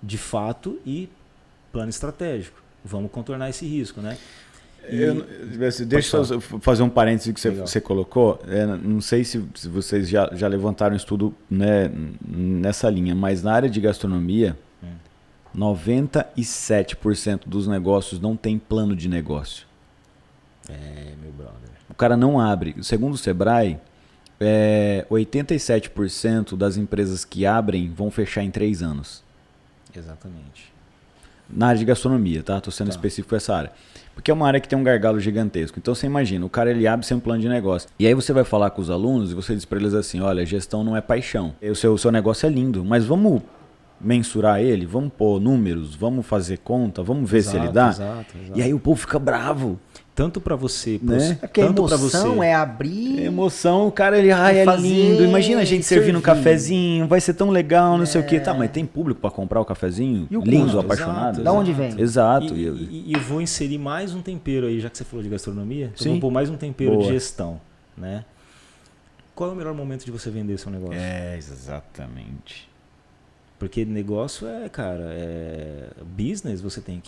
de fato, e plano estratégico. Vamos contornar esse risco, né? Deixa eu fazer um parênteses que você colocou. Não sei se vocês já levantaram estudo, né, nessa linha, mas na área de gastronomia, 97% dos negócios não tem plano de negócio. Meu brother. O cara não abre. Segundo o Sebrae, 87% das empresas que abrem vão fechar em 3 anos. Exatamente. Na área de gastronomia, tá? Estou sendo específico essa área. Porque é uma área que tem um gargalo gigantesco. Então você imagina, o cara ele abre sem um plano de negócio. E aí você vai falar com os alunos e você diz para eles assim, olha, gestão não é paixão. O seu negócio é lindo, mas vamos mensurar ele, vamos pôr números, vamos fazer conta, vamos ver se ele dá. Exato. E aí o povo fica bravo. Tanto para você, né? Porque tanto a emoção é abrir. Emoção, o cara ele, é lindo. Imagina a gente servindo um cafezinho, vai ser tão legal, não sei o quê. Tá, mas tem público para comprar o cafezinho? E o lindo, custo? apaixonado. Da onde vem? Exato. E eu vou inserir mais um tempero aí, já que você falou de gastronomia. Sim. Eu vou pôr mais um tempero de gestão, né? Qual é o melhor momento de você vender seu negócio? Exatamente. Porque negócio business, você tem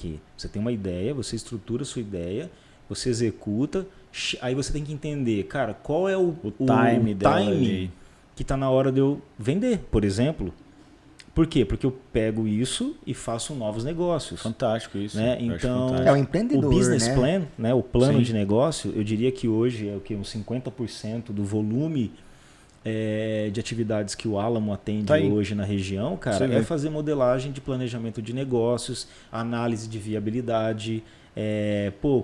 uma ideia, você estrutura a sua ideia, você executa, aí você tem que entender, cara, qual é o time que está na hora de eu vender, por exemplo. Por quê? Porque eu pego isso e faço novos negócios. Fantástico isso. Né? Então, é o empreendedor, o business plan, né? O plano Sim. de negócio, eu diria que hoje é uns 50% do volume de atividades que o Alamo atende hoje na região, cara, é fazer modelagem de planejamento de negócios, análise de viabilidade,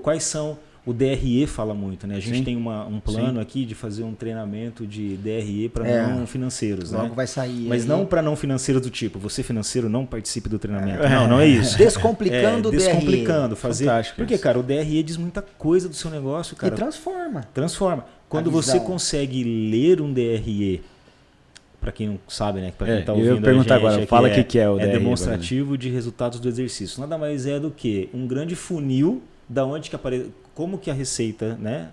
quais são... O DRE fala muito, né? A gente tem um plano aqui de fazer um treinamento de DRE para não financeiros, logo né? vai sair. Mas não para não financeiros do tipo, você financeiro não participe do treinamento. Não é isso. Descomplicando o DRE. Descomplicando, fazer. Fantástico porque, isso. cara, o DRE diz muita coisa do seu negócio, cara. E transforma. Transforma. Quando você consegue ler um DRE para quem não sabe, né? Para quem está eu ouvindo ia perguntar agora, fala o que é o DRE. É demonstrativo de resultados do exercício. Nada mais é do que um grande funil da onde que como que a receita, né?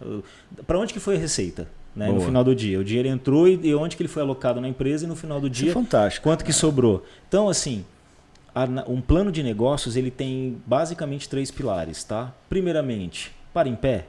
Para onde que foi a receita? Né, no final do dia. O dinheiro entrou e onde que ele foi alocado na empresa e no final do dia, fantástico, quanto que sobrou. Então, assim, um plano de negócios ele tem basicamente 3 pilares. Tá? Primeiramente, para em pé,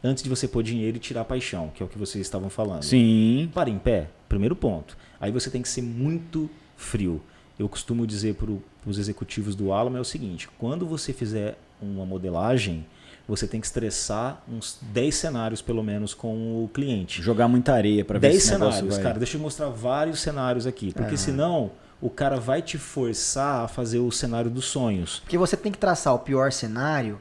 antes de você pôr dinheiro e tirar a paixão, que é o que vocês estavam falando. Sim. Para em pé, primeiro ponto. Aí você tem que ser muito frio. Eu costumo dizer para os executivos do Alamo é o seguinte, quando você fizer uma modelagem, você tem que estressar uns 10 cenários, pelo menos, com o cliente. Jogar muita areia para ver se 10 cenários, cara. Deixa eu mostrar vários cenários aqui. Porque senão, o cara vai te forçar a fazer o cenário dos sonhos. Porque você tem que traçar o pior cenário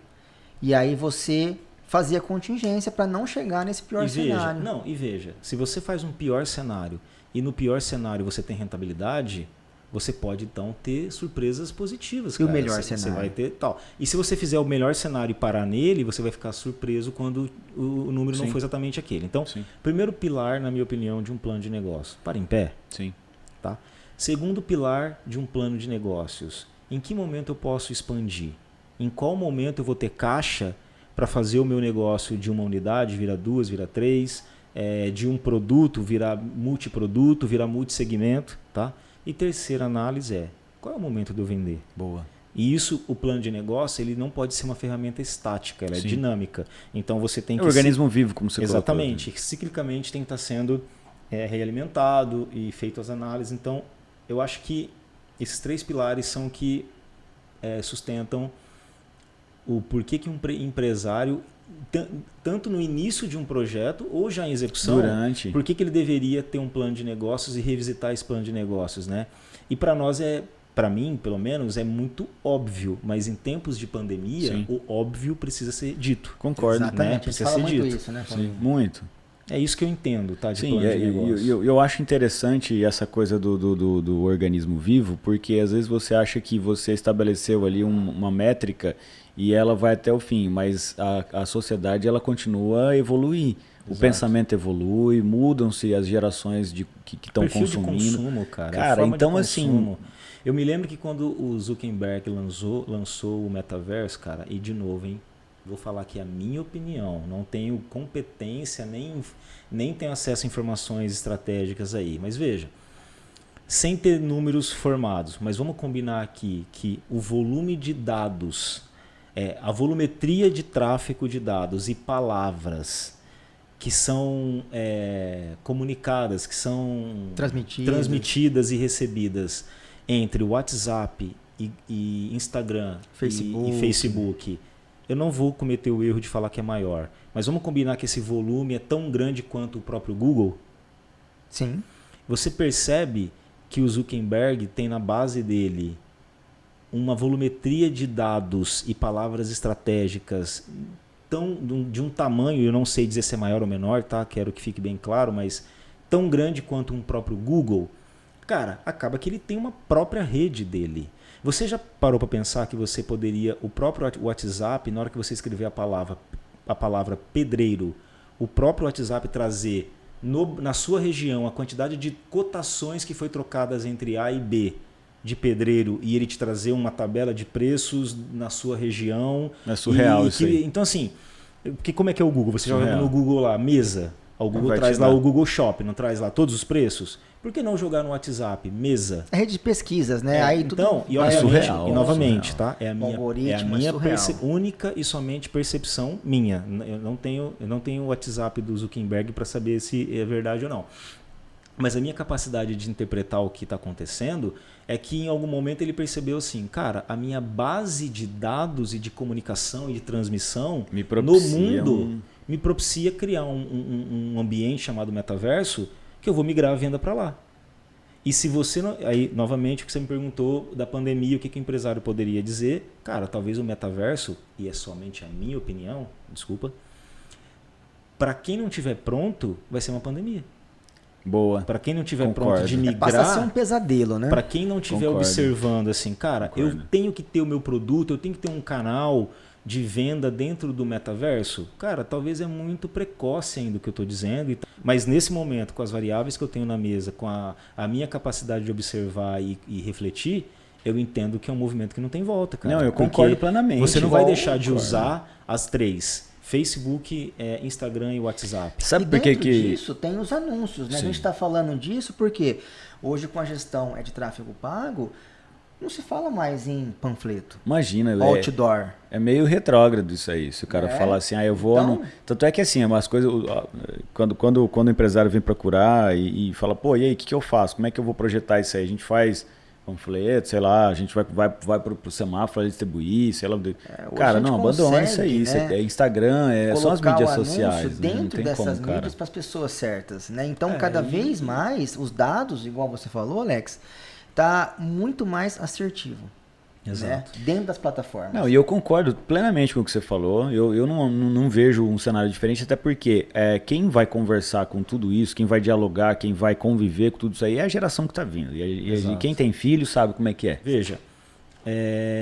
e aí você fazer a contingência para não chegar nesse pior cenário. E veja, se você faz um pior cenário e no pior cenário você tem rentabilidade, você pode então ter surpresas positivas. E o melhor cenário? Você vai ter tal. E se você fizer o melhor cenário e parar nele, você vai ficar surpreso quando o número não foi exatamente aquele. Então, primeiro pilar, na minha opinião, de um plano de negócio. Para em pé. Sim. Tá? Segundo pilar de um plano de negócios. Em que momento eu posso expandir? Em qual momento eu vou ter caixa para fazer o meu negócio de uma unidade virar 2, virar 3, de um produto virar multiproduto, virar multissegmento, tá? E terceira análise qual é o momento de eu vender? Boa. E isso, o plano de negócio, ele não pode ser uma ferramenta estática, ela é dinâmica. Então você tem que... É um organismo vivo, como você colocou. Exatamente. Ciclicamente tem que estar sendo realimentado e feito as análises. Então, eu acho que esses 3 pilares são que sustentam o porquê que um empresário, tanto no início de um projeto ou já em execução, por que ele deveria ter um plano de negócios e revisitar esse plano de negócios, né? E para nós para mim, pelo menos, é muito óbvio, mas em tempos de pandemia, o óbvio precisa ser dito. Concordo. Exatamente, né? Precisa ser muito dito. Isso, né? Sim, muito. É isso que eu entendo, tá? De Sim, plano de negócio. eu acho interessante essa coisa do organismo vivo, porque às vezes você acha que você estabeleceu ali uma métrica e ela vai até o fim, mas a sociedade ela continua a evoluir. Exato. O pensamento evolui, mudam-se as gerações que estão consumindo. De consumo, cara então assim... Eu me lembro que quando o Zuckerberg lançou o metaverso, cara, e de novo, hein? Vou falar aqui a minha opinião, não tenho competência, nem tenho acesso a informações estratégicas aí, mas veja, sem ter números formados, mas vamos combinar aqui que o volume de dados, a volumetria de tráfego de dados e palavras que são comunicadas, que são transmitidas e recebidas entre o WhatsApp e Instagram e Facebook, eu não vou cometer o erro de falar que é maior, mas vamos combinar que esse volume é tão grande quanto o próprio Google? Sim. Você percebe que o Zuckerberg tem na base dele uma volumetria de dados e palavras estratégicas de um tamanho, eu não sei dizer se é maior ou menor, tá? Quero que fique bem claro, mas tão grande quanto um próprio Google, cara, acaba que ele tem uma própria rede dele. Você já parou para pensar que você poderia, o próprio WhatsApp, na hora que você escrever a palavra pedreiro, o próprio WhatsApp trazer na sua região a quantidade de cotações que foi trocadas entre A e B de pedreiro e ele te trazer uma tabela de preços na sua região? É surreal isso aí. Então assim, como é que é o Google? Você joga no Google lá, mesa. O Google traz lá o Google Shop, não traz lá todos os preços? Por que não jogar no WhatsApp, mesa? É rede de pesquisas, né? Aí então, tudo e obviamente, e novamente, surreal. Tá? É a minha única e somente percepção minha. Eu não tenho o WhatsApp do Zuckerberg para saber se é verdade ou não. Mas a minha capacidade de interpretar o que está acontecendo é que em algum momento ele percebeu assim, cara, a minha base de dados e de comunicação e de transmissão no mundo me propicia criar um ambiente chamado metaverso que eu vou migrar a venda para lá. E se você não... Aí, novamente, o que você me perguntou da pandemia, o que o empresário poderia dizer? Cara, talvez o metaverso, e é somente a minha opinião, desculpa, para quem não tiver pronto, vai ser uma pandemia. Boa. Para quem não tiver pronto de migrar... Passa a ser um pesadelo, né? Para quem não tiver observando assim, cara, eu tenho que ter o meu produto, eu tenho que ter um canal de venda dentro do metaverso? Cara, talvez é muito precoce ainda o que eu estou dizendo, mas nesse momento, com as variáveis que eu tenho na mesa, com a minha capacidade de observar e refletir, eu entendo que é um movimento que não tem volta, cara. Não, eu concordo plenamente. Você não vai deixar de usar as três: Facebook, Instagram e WhatsApp. Sabe por que disso tem os anúncios, né? Sim. A gente está falando disso porque hoje, com a gestão de tráfego pago, não se fala mais em panfleto. Imagina, outdoor. É meio retrógrado isso aí. Se o cara falar assim, eu vou... Então... Tanto é que assim, umas coisas... Quando o empresário vem procurar e fala, pô, e aí, o que eu faço? Como é que eu vou projetar isso aí? A gente faz panfleto, sei lá, a gente vai pro semáforo distribuir, sei lá. Cara, não, abandona isso aí. Né? Instagram, são as mídias sociais. Dentro não tem dessas como, mídias para as pessoas certas, né? Então, cada vez mais, os dados, igual você falou, Alex, tá muito mais assertivo. Exato. Né? Dentro das plataformas. Não, e eu concordo plenamente com o que você falou. Eu não vejo um cenário diferente, até porque quem vai conversar com tudo isso, quem vai dialogar, quem vai conviver com tudo isso aí é a geração que está vindo. E quem tem filho sabe como é que é. Veja,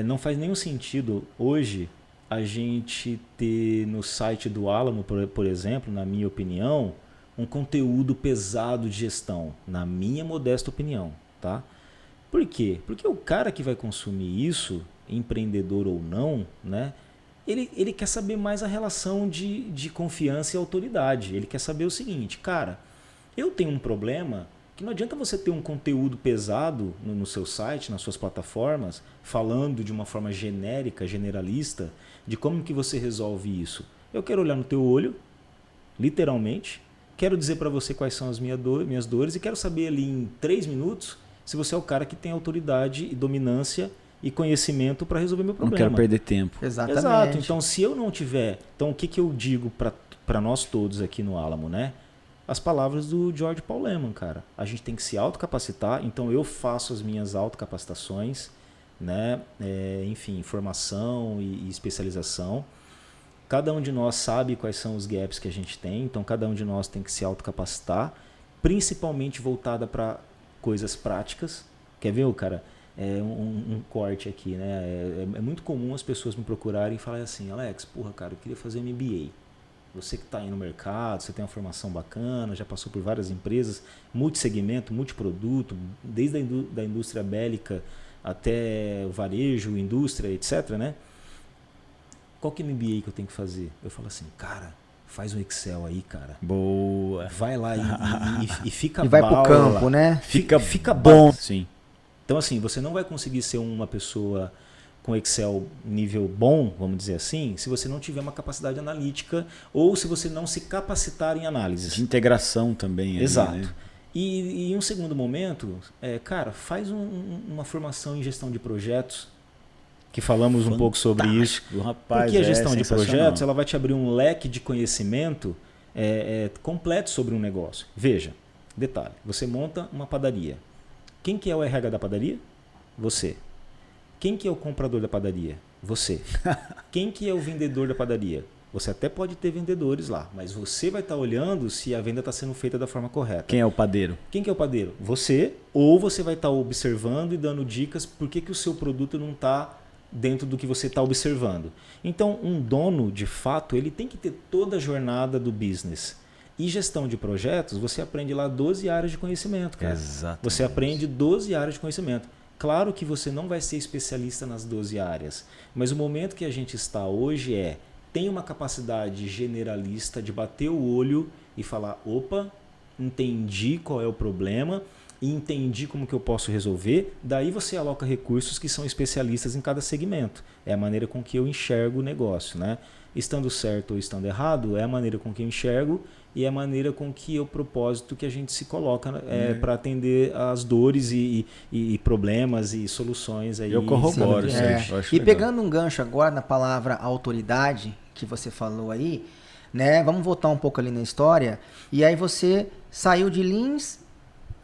não faz nenhum sentido hoje a gente ter no site do Alamo, por exemplo, na minha opinião, um conteúdo pesado de gestão, na minha modesta opinião, tá? Por quê? Porque o cara que vai consumir isso, empreendedor ou não, né, ele quer saber mais a relação de confiança e autoridade. Ele quer saber o seguinte, cara, eu tenho um problema que não adianta você ter um conteúdo pesado no seu site, nas suas plataformas, falando de uma forma genérica, generalista, de como que você resolve isso. Eu quero olhar no teu olho, literalmente, quero dizer para você quais são as minhas dores e quero saber ali em 3 minutos se você é o cara que tem autoridade e dominância e conhecimento para resolver meu problema. Não quero perder tempo. Exatamente. Exato. Então, se eu não tiver... Então, o que eu digo para nós todos aqui no Alamo, né? As palavras do George Paul Lehmann, cara. A gente tem que se autocapacitar. Então, eu faço as minhas autocapacitações, né? Enfim, formação e especialização. Cada um de nós sabe quais são os gaps que a gente tem. Então, cada um de nós tem que se autocapacitar, principalmente voltada para coisas práticas. Quer ver, cara? Um corte aqui, né? É muito comum as pessoas me procurarem e falarem assim, Alex, porra, cara, eu queria fazer MBA. Você que está aí no mercado, você tem uma formação bacana, já passou por várias empresas, multissegmento, multiproduto, desde a indústria bélica até o varejo, indústria, etc, né? Qual que é o MBA que eu tenho que fazer? Eu falo assim, cara, faz um Excel aí, cara. Boa. Vai lá e fica e vai pro campo, né? Fica bom. Sim. Então, assim, você não vai conseguir ser uma pessoa com Excel nível bom, vamos dizer assim, se você não tiver uma capacidade analítica ou se você não se capacitar em análises. De integração também. Exato. Ali, né? E em um segundo momento, cara, faz uma formação em gestão de projetos, que falamos um pouco sobre isso. Rapaz, porque a gestão de projetos ela vai te abrir um leque de conhecimento completo sobre um negócio. Veja, detalhe, você monta uma padaria. Quem que é o RH da padaria? Você. Quem que é o comprador da padaria? Você. Quem que é o vendedor da padaria? Você até pode ter vendedores lá, mas você vai estar olhando se a venda está sendo feita da forma correta. Quem é o padeiro? Quem que é o padeiro? Você. Ou você vai estar observando e dando dicas por que o seu produto não está dentro do que você está observando. Então, um dono, de fato, ele tem que ter toda a jornada do business. E gestão de projetos, você aprende lá 12 áreas de conhecimento, cara. Exatamente. Você aprende 12 áreas de conhecimento. Claro que você não vai ser especialista nas 12 áreas, mas o momento que a gente está hoje tem uma capacidade generalista de bater o olho e falar, opa, entendi qual é o problema e entendi como que eu posso resolver. Daí você aloca recursos que são especialistas em cada segmento. É a maneira com que eu enxergo o negócio, né? Estando certo ou estando errado, é a maneira com que eu enxergo e é a maneira com que o propósito que a gente se coloca para atender as dores e problemas e soluções. Aí, eu corroboro isso aí. E pegando um gancho agora na palavra autoridade, que você falou aí, né? Vamos voltar um pouco ali na história. E aí você saiu de Lins,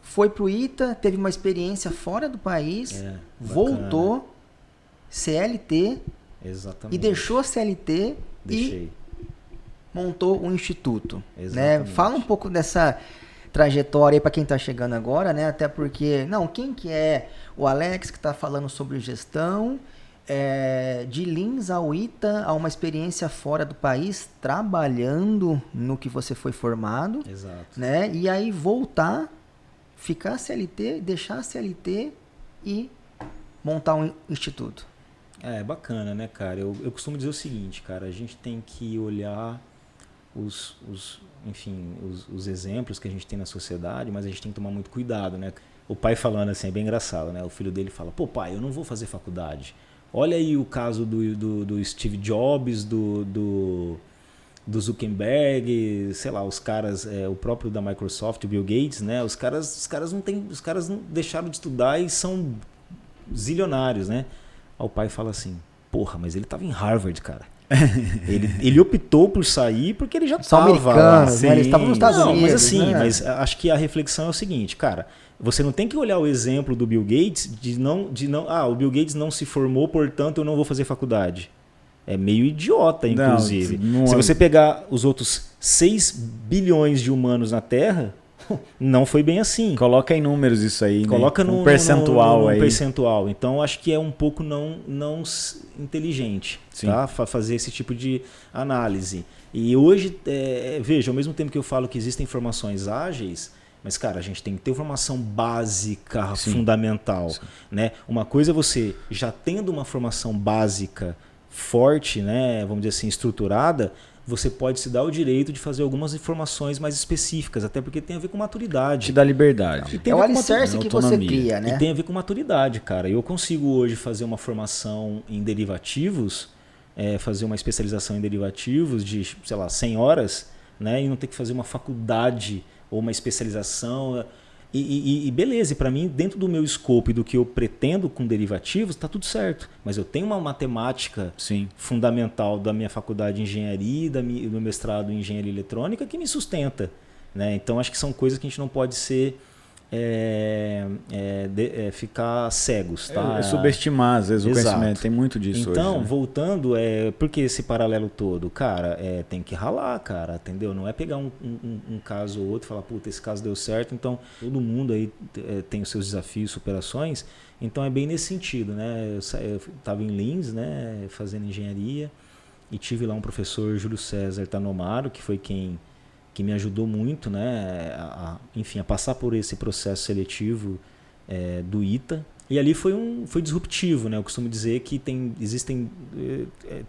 foi pro ITA, teve uma experiência fora do país, voltou, CLT, exatamente. E deixou a CLT e montou um instituto. Né? Fala um pouco dessa trajetória aí para quem está chegando agora, né? Até porque, quem que é o Alex que está falando sobre gestão de Lins ao ITA, a uma experiência fora do país, trabalhando no que você foi formado. Exato. Né? E aí voltar, ficar CLT, deixar a CLT e montar um instituto. É bacana, né, cara? Eu costumo dizer o seguinte, cara, a gente tem que olhar os exemplos que a gente tem na sociedade, mas a gente tem que tomar muito cuidado, né? O pai falando assim, é bem engraçado, né? O filho dele fala, pô pai, eu não vou fazer faculdade. Olha aí o caso do Steve Jobs, do Zuckerberg, sei lá, os caras, o próprio da Microsoft, o Bill Gates, né? Os caras não deixaram de estudar e são zilionários, né? Aí o pai fala assim, porra, mas ele tava em Harvard, cara. ele optou por sair porque ele já estava lá. Né? Eles estavam nos Estados Unidos. Mas assim, né? Mas acho que a reflexão é o seguinte, cara, você não tem que olhar o exemplo do Bill Gates o Bill Gates não se formou, portanto eu não vou fazer faculdade. É meio idiota, inclusive. Se você pegar os outros 6 bilhões de humanos na Terra, não foi bem assim. Coloca em números isso aí, coloca né? Um percentual aí. Percentual. Então acho que é um pouco não inteligente, tá? Fazer esse tipo de análise. E hoje, veja, ao mesmo tempo que eu falo que existem formações ágeis, mas cara, a gente tem que ter formação básica, fundamental, né? Uma coisa é você já tendo uma formação básica forte, né, vamos dizer assim, estruturada, você pode se dar o direito de fazer algumas informações mais específicas, até porque tem a ver com maturidade. Te dá liberdade. É o alicerce que você cria, né? E tem a ver com maturidade, cara. Eu consigo hoje fazer uma formação em derivativos, fazer uma especialização em derivativos de, sei lá, 100 horas, né, e não ter que fazer uma faculdade ou uma especialização. E beleza, para mim, dentro do meu escopo e do que eu pretendo com derivativos, está tudo certo. Mas eu tenho uma matemática fundamental da minha faculdade de engenharia e do meu mestrado em engenharia eletrônica que me sustenta, né? Então, acho que são coisas que a gente não pode ser ficar cegos, tá? Subestimar, às vezes, o conhecimento. Tem muito disso então, hoje, né? voltando, por que esse paralelo todo? Cara, tem que ralar, cara, entendeu? Não é pegar um caso ou outro e falar, puta, esse caso deu certo, então todo mundo aí tem os seus desafios, superações. Então, é bem nesse sentido, né? Eu estava em Lins, né, fazendo engenharia, e tive lá um professor, Júlio César Tanomaro, que foi quem me ajudou muito, né, a passar por esse processo seletivo do ITA. E ali foi disruptivo, né? Eu costumo dizer que tem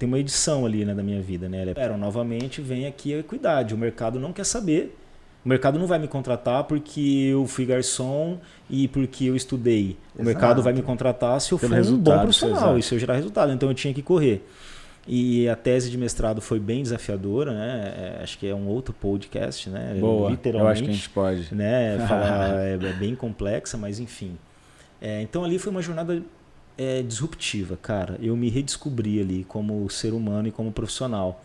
uma edição ali, né, da minha vida, né? Novamente, vem aqui a equidade. O mercado não quer saber. O mercado não vai me contratar porque eu fui garçom e porque eu estudei. O mercado vai me contratar se eu for um bom profissional e se eu gerar resultado. Então eu tinha que correr. E a tese de mestrado foi bem desafiadora, né? Acho que é um outro podcast, né? Boa, literalmente, eu acho que a gente pode. Né? Falar, é bem complexa, mas enfim. Então ali foi uma jornada disruptiva, cara. Eu me redescobri ali como ser humano e como profissional.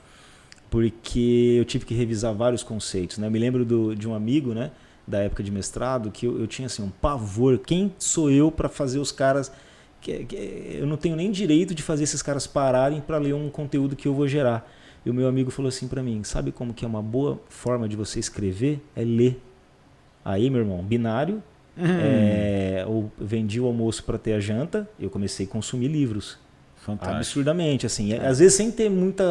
Porque eu tive que revisar vários conceitos, né? Eu me lembro de um amigo, né, da época de mestrado, que eu tinha assim, um pavor. Quem sou eu para fazer os caras... eu não tenho nem direito de fazer esses caras pararem para ler um conteúdo que eu vou gerar. E o meu amigo falou assim para mim, sabe como que é uma boa forma de você escrever? É ler. Aí, meu irmão, binário, eu vendi o almoço para ter a janta, eu comecei a consumir livros. Fantástico. Absurdamente, assim. Às vezes sem ter muito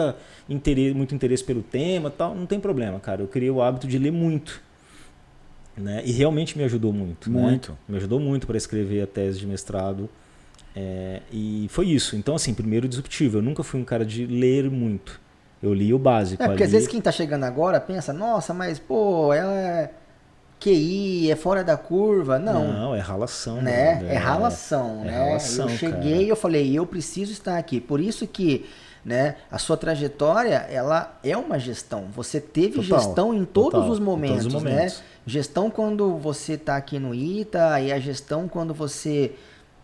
interesse pelo tema, tal, não tem problema, cara. Eu criei o hábito de ler muito. Né? E realmente me ajudou muito. Muito. Né? Me ajudou muito para escrever a tese de mestrado. E foi isso. Então, assim, primeiro disruptivo. Eu nunca fui um cara de ler muito. Eu li o básico. Porque às vezes quem tá chegando agora pensa, nossa, mas pô, ela é QI, é fora da curva. Não, é ralação. Né? É ralação, né? Ralação, eu cheguei e eu falei, eu preciso estar aqui. Por isso que, né, a sua trajetória, ela é uma gestão. Você teve gestão em todos os momentos, né? Gestão quando você tá aqui no ITA, e a gestão quando você...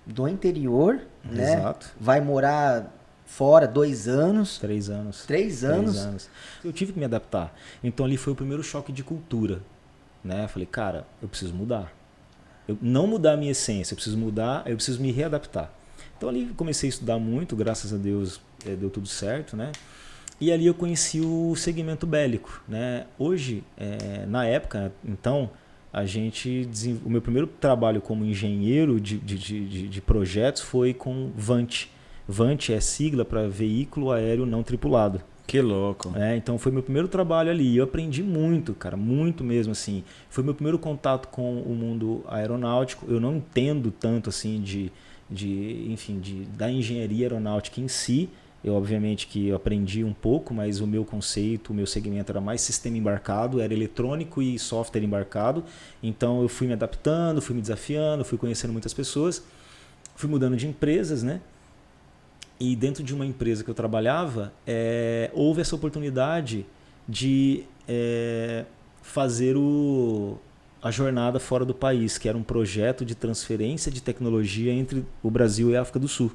do interior, né? Exato. Vai morar fora 2 anos. 3 anos. 3 anos. Eu tive que me adaptar. Então ali foi o primeiro choque de cultura. Né? Eu falei, cara, eu preciso mudar. Não mudar a minha essência, eu preciso mudar, eu preciso me readaptar. Então ali comecei a estudar muito, graças a Deus deu tudo certo, né? E ali eu conheci o segmento bélico, né? Hoje, na época, então... o meu primeiro trabalho como engenheiro de projetos foi com Vant. VANT é sigla para Veículo Aéreo Não Tripulado. Que louco. Então foi meu primeiro trabalho ali. Eu aprendi muito, cara, muito mesmo, assim. Foi meu primeiro contato com o mundo aeronáutico. Eu não entendo tanto, assim, da engenharia aeronáutica em si. Eu, obviamente, que eu aprendi um pouco, mas o meu conceito, o meu segmento era mais sistema embarcado, era eletrônico e software embarcado. Então eu fui me adaptando, fui me desafiando, fui conhecendo muitas pessoas, fui mudando de empresas, né? E dentro de uma empresa que eu trabalhava, houve essa oportunidade de fazer a jornada fora do país, que era um projeto de transferência de tecnologia entre o Brasil e a África do Sul.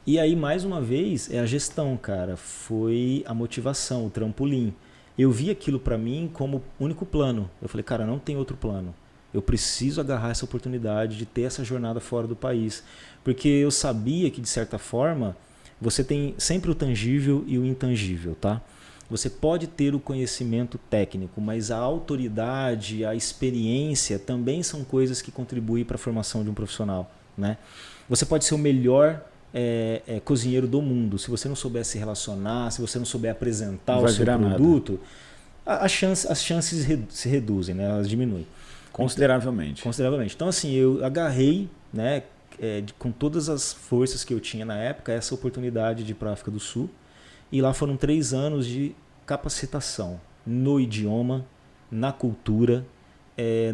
E aí, mais uma vez, a gestão, cara, foi a motivação, o trampolim. Eu vi aquilo para mim como único plano. Eu falei, cara, não tem outro plano. Eu preciso agarrar essa oportunidade de ter essa jornada fora do país. Porque eu sabia que, de certa forma, você tem sempre o tangível e o intangível, tá? Você pode ter o conhecimento técnico, mas a autoridade, a experiência também são coisas que contribuem para a formação de um profissional, né? Você pode ser o melhor cozinheiro do mundo. Se você não souber se relacionar, se você não souber apresentar o seu produto, as chances se reduzem, né? Elas diminuem. Consideravelmente. Então, assim, eu agarrei, né, com todas as forças que eu tinha na época, essa oportunidade de ir para a África do Sul. E lá foram 3 anos de capacitação no idioma, na cultura,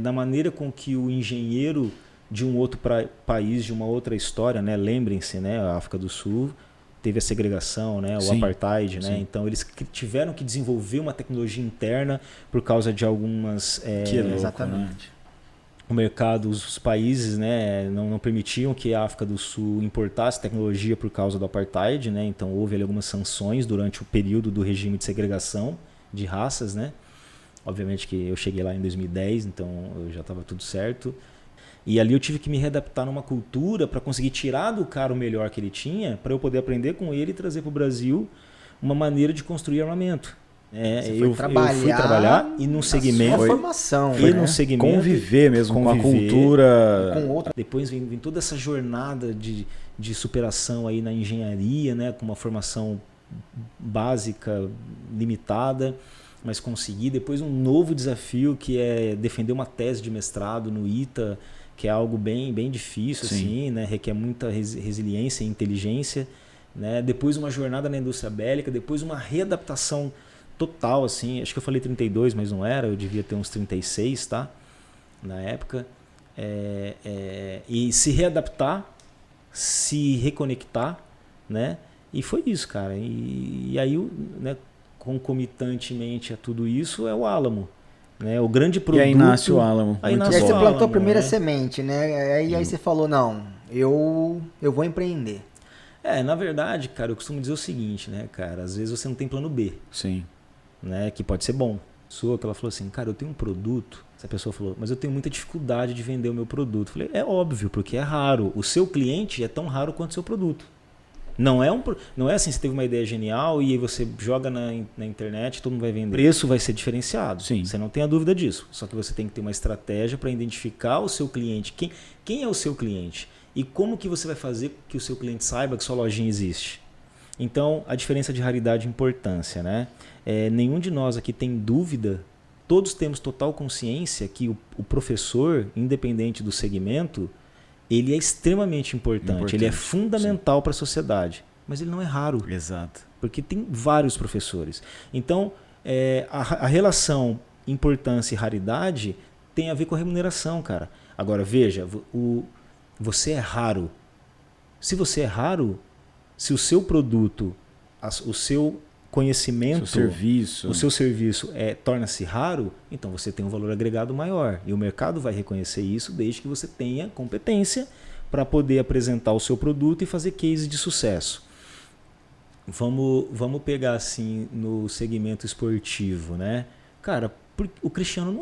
na maneira com que o engenheiro de um outro país, de uma outra história, né? Lembrem-se, né? A África do Sul teve a segregação, né? O apartheid, né? Então eles tiveram que desenvolver uma tecnologia interna por causa de algumas... exatamente. O mercado, os países, né, não permitiam que a África do Sul importasse tecnologia por causa do apartheid, né? Então houve ali algumas sanções durante o período do regime de segregação de raças, né? Obviamente que eu cheguei lá em 2010, então já estava tudo certo. E ali eu tive que me readaptar numa cultura para conseguir tirar do cara o melhor que ele tinha, para eu poder aprender com ele e trazer para o Brasil uma maneira de construir armamento. Eu fui trabalhar e num segmento. Formação. E num segmento. Conviver mesmo com a cultura. Com outra. Depois vem toda essa jornada de superação aí na engenharia, né, com uma formação básica limitada, mas consegui. Depois um novo desafio que é defender uma tese de mestrado no ITA, que é algo bem difícil, assim, né? Requer muita resiliência e inteligência, né? Depois uma jornada na indústria bélica, depois uma readaptação total, assim. Acho que eu falei 32, mas não era, eu devia ter uns 36, tá? Na época. E se readaptar, se reconectar, né? E foi isso, cara. E aí, né, concomitantemente a tudo isso, é o Álamo. Né? O grande produto. E aí nasce o Álamo. E aí você plantou a primeira semente, né? Aí você falou, não, eu vou empreender. Na verdade, cara, eu costumo dizer o seguinte, né, cara? Às vezes você não tem plano B. Sim. Né? Que pode ser bom. Que ela falou assim, cara, eu tenho um produto. Essa pessoa falou, mas eu tenho muita dificuldade de vender o meu produto. Eu falei, é óbvio, porque é raro. O seu cliente é tão raro quanto o seu produto. Não é assim, você teve uma ideia genial e aí você joga na internet, todo mundo vai vender. O preço vai ser diferenciado. Sim. Você não tem a dúvida disso. Só que você tem que ter uma estratégia para identificar o seu cliente. Quem é o seu cliente? E como que você vai fazer que o seu cliente saiba que sua lojinha existe? Então, a diferença de raridade e importância, né? Nenhum de nós aqui tem dúvida, todos temos total consciência que o professor, independente do segmento, ele é extremamente importante. Ele é fundamental para a sociedade, mas ele não é raro. Exato. Porque tem vários professores. Então, a relação importância e raridade tem a ver com a remuneração, cara. Agora, veja, você é raro. Se você é raro, se o seu produto, o seu conhecimento, o seu serviço torna-se raro, então você tem um valor agregado maior. E o mercado vai reconhecer isso desde que você tenha competência para poder apresentar o seu produto e fazer case de sucesso. Vamos pegar assim no segmento esportivo, né? Cara, o Cristiano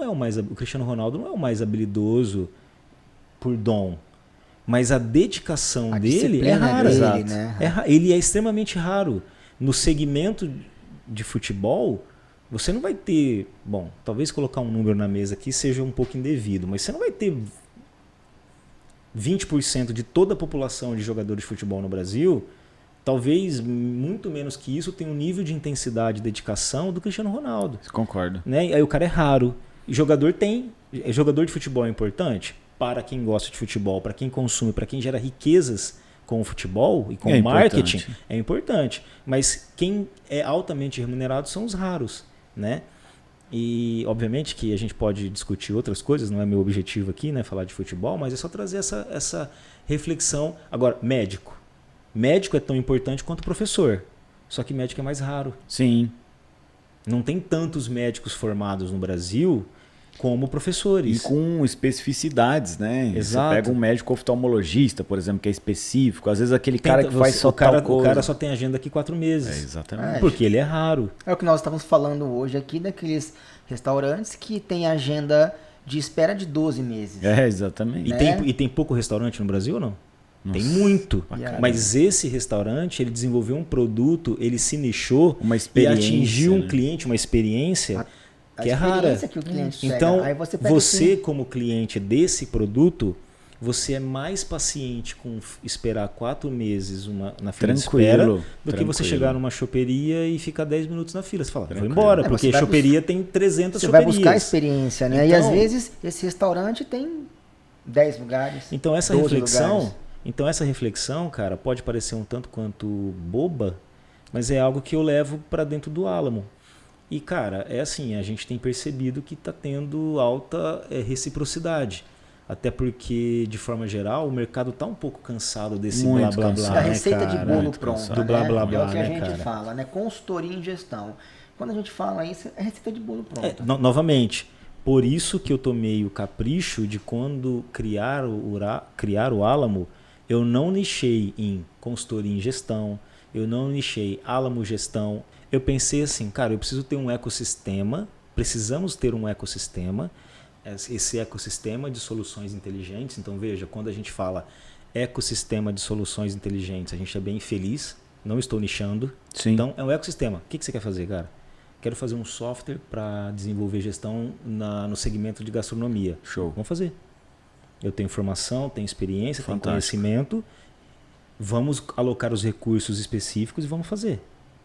Ronaldo não é o mais habilidoso por dom. Mas a dedicação dele é rara. Né? Ele é extremamente raro. No segmento de futebol, você não vai ter... Bom, talvez colocar um número na mesa aqui seja um pouco indevido, mas você não vai ter 20% de toda a população de jogadores de futebol no Brasil talvez muito menos que isso, tem um nível de intensidade e dedicação do Cristiano Ronaldo. Concordo. Né? Aí o cara é raro. Jogador de futebol é importante? Para quem gosta de futebol, para quem consome, para quem gera riquezas com o futebol e com o marketing, é importante. Mas quem é altamente remunerado são os raros, né? E obviamente que a gente pode discutir outras coisas, não é meu objetivo aqui, né, falar de futebol, mas é só trazer essa reflexão. Agora, médico. Médico é tão importante quanto professor, só que médico é mais raro. Sim. Não tem tantos médicos formados no Brasil como professores. E com especificidades, né? Exato. Você pega um médico oftalmologista, por exemplo, que é específico. Às vezes aquele cara que faz só tal coisa. O cara só tem agenda aqui 4 meses. Exatamente. Porque ele é raro. É o que nós estamos falando hoje aqui daqueles restaurantes que tem agenda de espera de 12 meses. Exatamente. E tem pouco restaurante no Brasil ou não? Nossa, tem muito. Mas esse restaurante, ele desenvolveu um produto, ele se nichou e atingiu um cliente, uma experiência que é rara. Que o cliente então, aí você como cliente desse produto, você é mais paciente com esperar 4 meses na fila de espera do que você chegar numa choperia e ficar 10 minutos na fila. Você fala, vou embora, porque choperia tem 300 choperias. Você vai buscar experiência, né? Então, e às vezes esse restaurante tem 10 lugares. Então essa reflexão, cara, pode parecer um tanto quanto boba, mas é algo que eu levo para dentro do Álamo. E, cara, é assim, a gente tem percebido que está tendo alta reciprocidade. Até porque, de forma geral, o mercado está um pouco cansado desse blá blá blá. A receita de bolo pronta. Do blá blá blá. É o que a gente fala, né? Consultoria em gestão. Quando a gente fala isso, é receita de bolo pronta. Novamente, por isso que eu tomei o capricho de quando criar o Álamo, eu não nichei em consultoria em gestão, eu não nichei Álamo Gestão. Eu pensei assim, cara, eu preciso ter um ecossistema, precisamos ter um ecossistema, esse ecossistema de soluções inteligentes. Então veja, quando a gente fala ecossistema de soluções inteligentes, a gente é bem feliz, não estou nichando. Sim. Então é um ecossistema. O que você quer fazer, cara? Quero fazer um software para desenvolver gestão no segmento de gastronomia. Show. Vamos fazer. Eu tenho formação, tenho experiência, tenho conhecimento. Vamos alocar os recursos específicos e vamos fazer,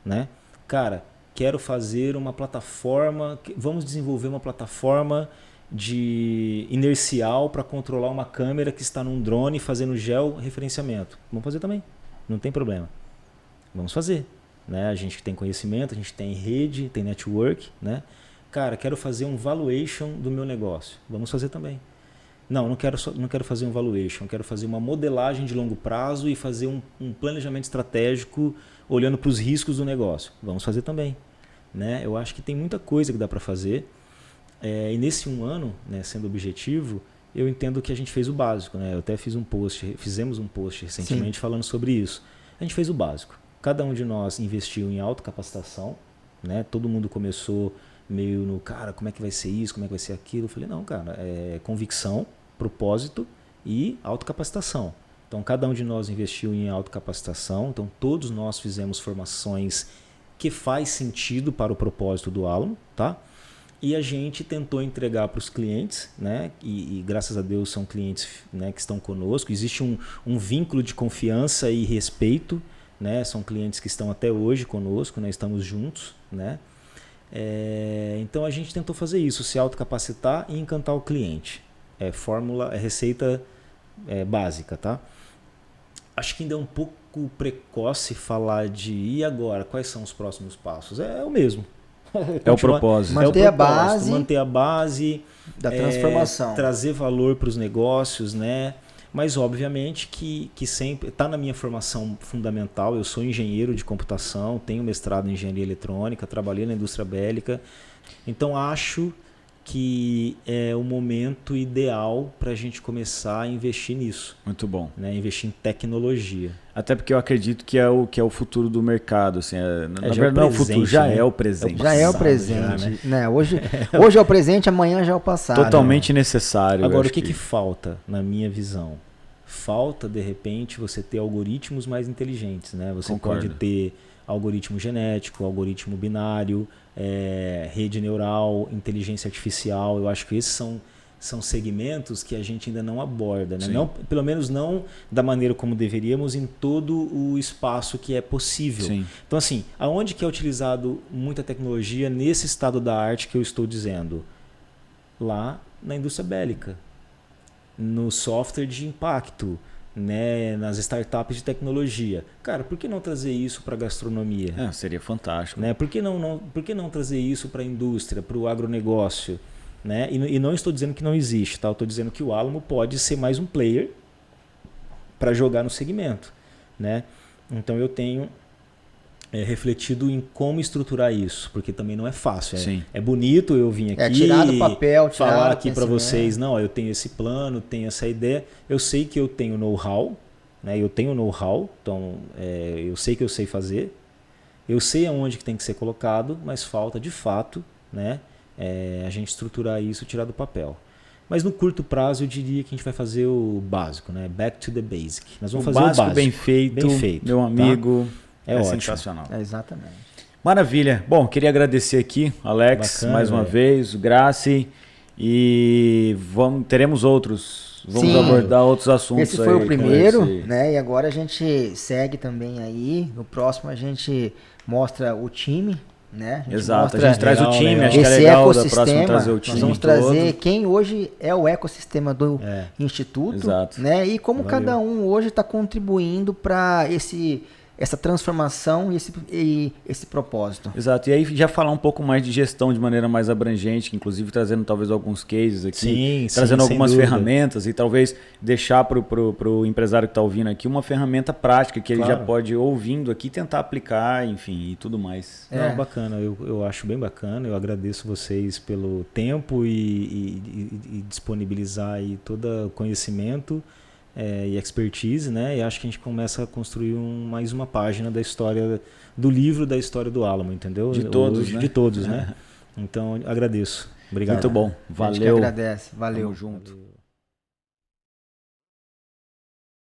né? Cara, quero fazer uma plataforma, vamos desenvolver uma plataforma de inercial para controlar uma câmera que está num drone fazendo georreferenciamento. Vamos fazer também, não tem problema. Vamos fazer, né? A gente tem conhecimento, a gente tem rede, tem network, né? Cara, quero fazer um valuation do meu negócio. Vamos fazer também. Não quero fazer um valuation, quero fazer uma modelagem de longo prazo e fazer um planejamento estratégico olhando para os riscos do negócio. Vamos fazer também, né? Eu acho que tem muita coisa que dá para fazer. E nesse 1 ano, né, sendo objetivo, eu entendo que a gente fez o básico, né? Eu até fizemos um post recentemente falando sobre isso. A gente fez o básico. Cada um de nós investiu em autocapacitação, né? Todo mundo começou meio no, cara, como é que vai ser isso, como é que vai ser aquilo. Eu falei, não, cara, é convicção, propósito e autocapacitação. Então, cada um de nós investiu em autocapacitação. Então, todos nós fizemos formações que faz sentido para o propósito do Álamo, tá? E a gente tentou entregar para os clientes, né? E graças a Deus são clientes, né, que estão conosco. Existe um vínculo de confiança e respeito, né? São clientes que estão até hoje conosco, né? Estamos juntos, né? Então a gente tentou fazer isso, se autocapacitar e encantar o cliente. Receita básica, tá? Acho que ainda é um pouco precoce falar de e agora, quais são os próximos passos? É o mesmo. É o propósito. Manter a base da transformação. Trazer valor para os negócios, né? Mas obviamente que sempre está na minha formação fundamental. Eu sou engenheiro de computação, tenho mestrado em engenharia eletrônica, trabalhei na indústria bélica. Então acho que é o momento ideal para a gente começar a investir nisso. Muito bom. Né? Investir em tecnologia. Até porque eu acredito que é o futuro do mercado. Assim, na verdade, não é o futuro, já é o presente. Já é o presente. Né? Hoje é o presente, amanhã já é o passado. Totalmente necessário. Agora, o que falta, na minha visão? Falta, de repente, você ter algoritmos mais inteligentes. Né? Você Concordo. pode ter algoritmo genético, algoritmo binário, rede neural, inteligência artificial. Eu acho que esses são são segmentos que a gente ainda não aborda, né? Não, pelo menos não da maneira como deveríamos em todo o espaço que é possível. Sim. Então, assim, aonde que é utilizado muita tecnologia nesse estado da arte que eu estou dizendo? Lá na indústria bélica, no software de impacto, né, nas startups de tecnologia. Cara, por que não trazer isso para a gastronomia? Seria fantástico. Né? Por que não trazer isso para a indústria, para o agronegócio? Né? E não estou dizendo que não existe, tá? Eu estou dizendo que o Alamo pode ser mais um player para jogar no segmento. Né? Então eu tenho refletido em como estruturar isso, porque também não é fácil. É bonito eu vir aqui tirar do papel, falar aqui para vocês, não, eu tenho esse plano, tenho essa ideia. Eu sei que eu tenho know-how, né? Eu tenho know-how, então eu sei que eu sei fazer, eu sei aonde que tem que ser colocado, mas falta de fato, né, a gente estruturar isso, tirar do papel. Mas no curto prazo eu diria que a gente vai fazer o básico, né? Back to the basic. Nós vamos fazer o básico bem feito, meu amigo. Tá? É ótimo. Sensacional. Exatamente. Maravilha. Bom, queria agradecer aqui, Alex, bacana, mais uma vez, o Graci, e teremos outros. Vamos abordar outros assuntos. Esse foi o primeiro, né? E agora a gente segue também aí. No próximo a gente mostra o time, né? Exato, a gente traz o time, acho que é esse legal da próxima trazer o time. Nós vamos trazer quem hoje é o ecossistema do Instituto, exato, né? E como cada um hoje está contribuindo para essa transformação e esse propósito. Exato, e aí já falar um pouco mais de gestão de maneira mais abrangente, inclusive trazendo talvez alguns cases aqui, trazendo algumas ferramentas e talvez deixar para o empresário que está ouvindo aqui uma ferramenta prática que ele já pode, ouvindo aqui, tentar aplicar, enfim, e tudo mais. Não, bacana, eu acho bem bacana, eu agradeço vocês pelo tempo e disponibilizar aí todo o conhecimento e expertise, né? E acho que a gente começa a construir mais uma página da história do livro da história do Alamo, entendeu? De todos, né? De todos, né? Então, agradeço. Obrigado. Muito bom. Valeu. A gente que agradece. Valeu. Tamo junto. Valeu.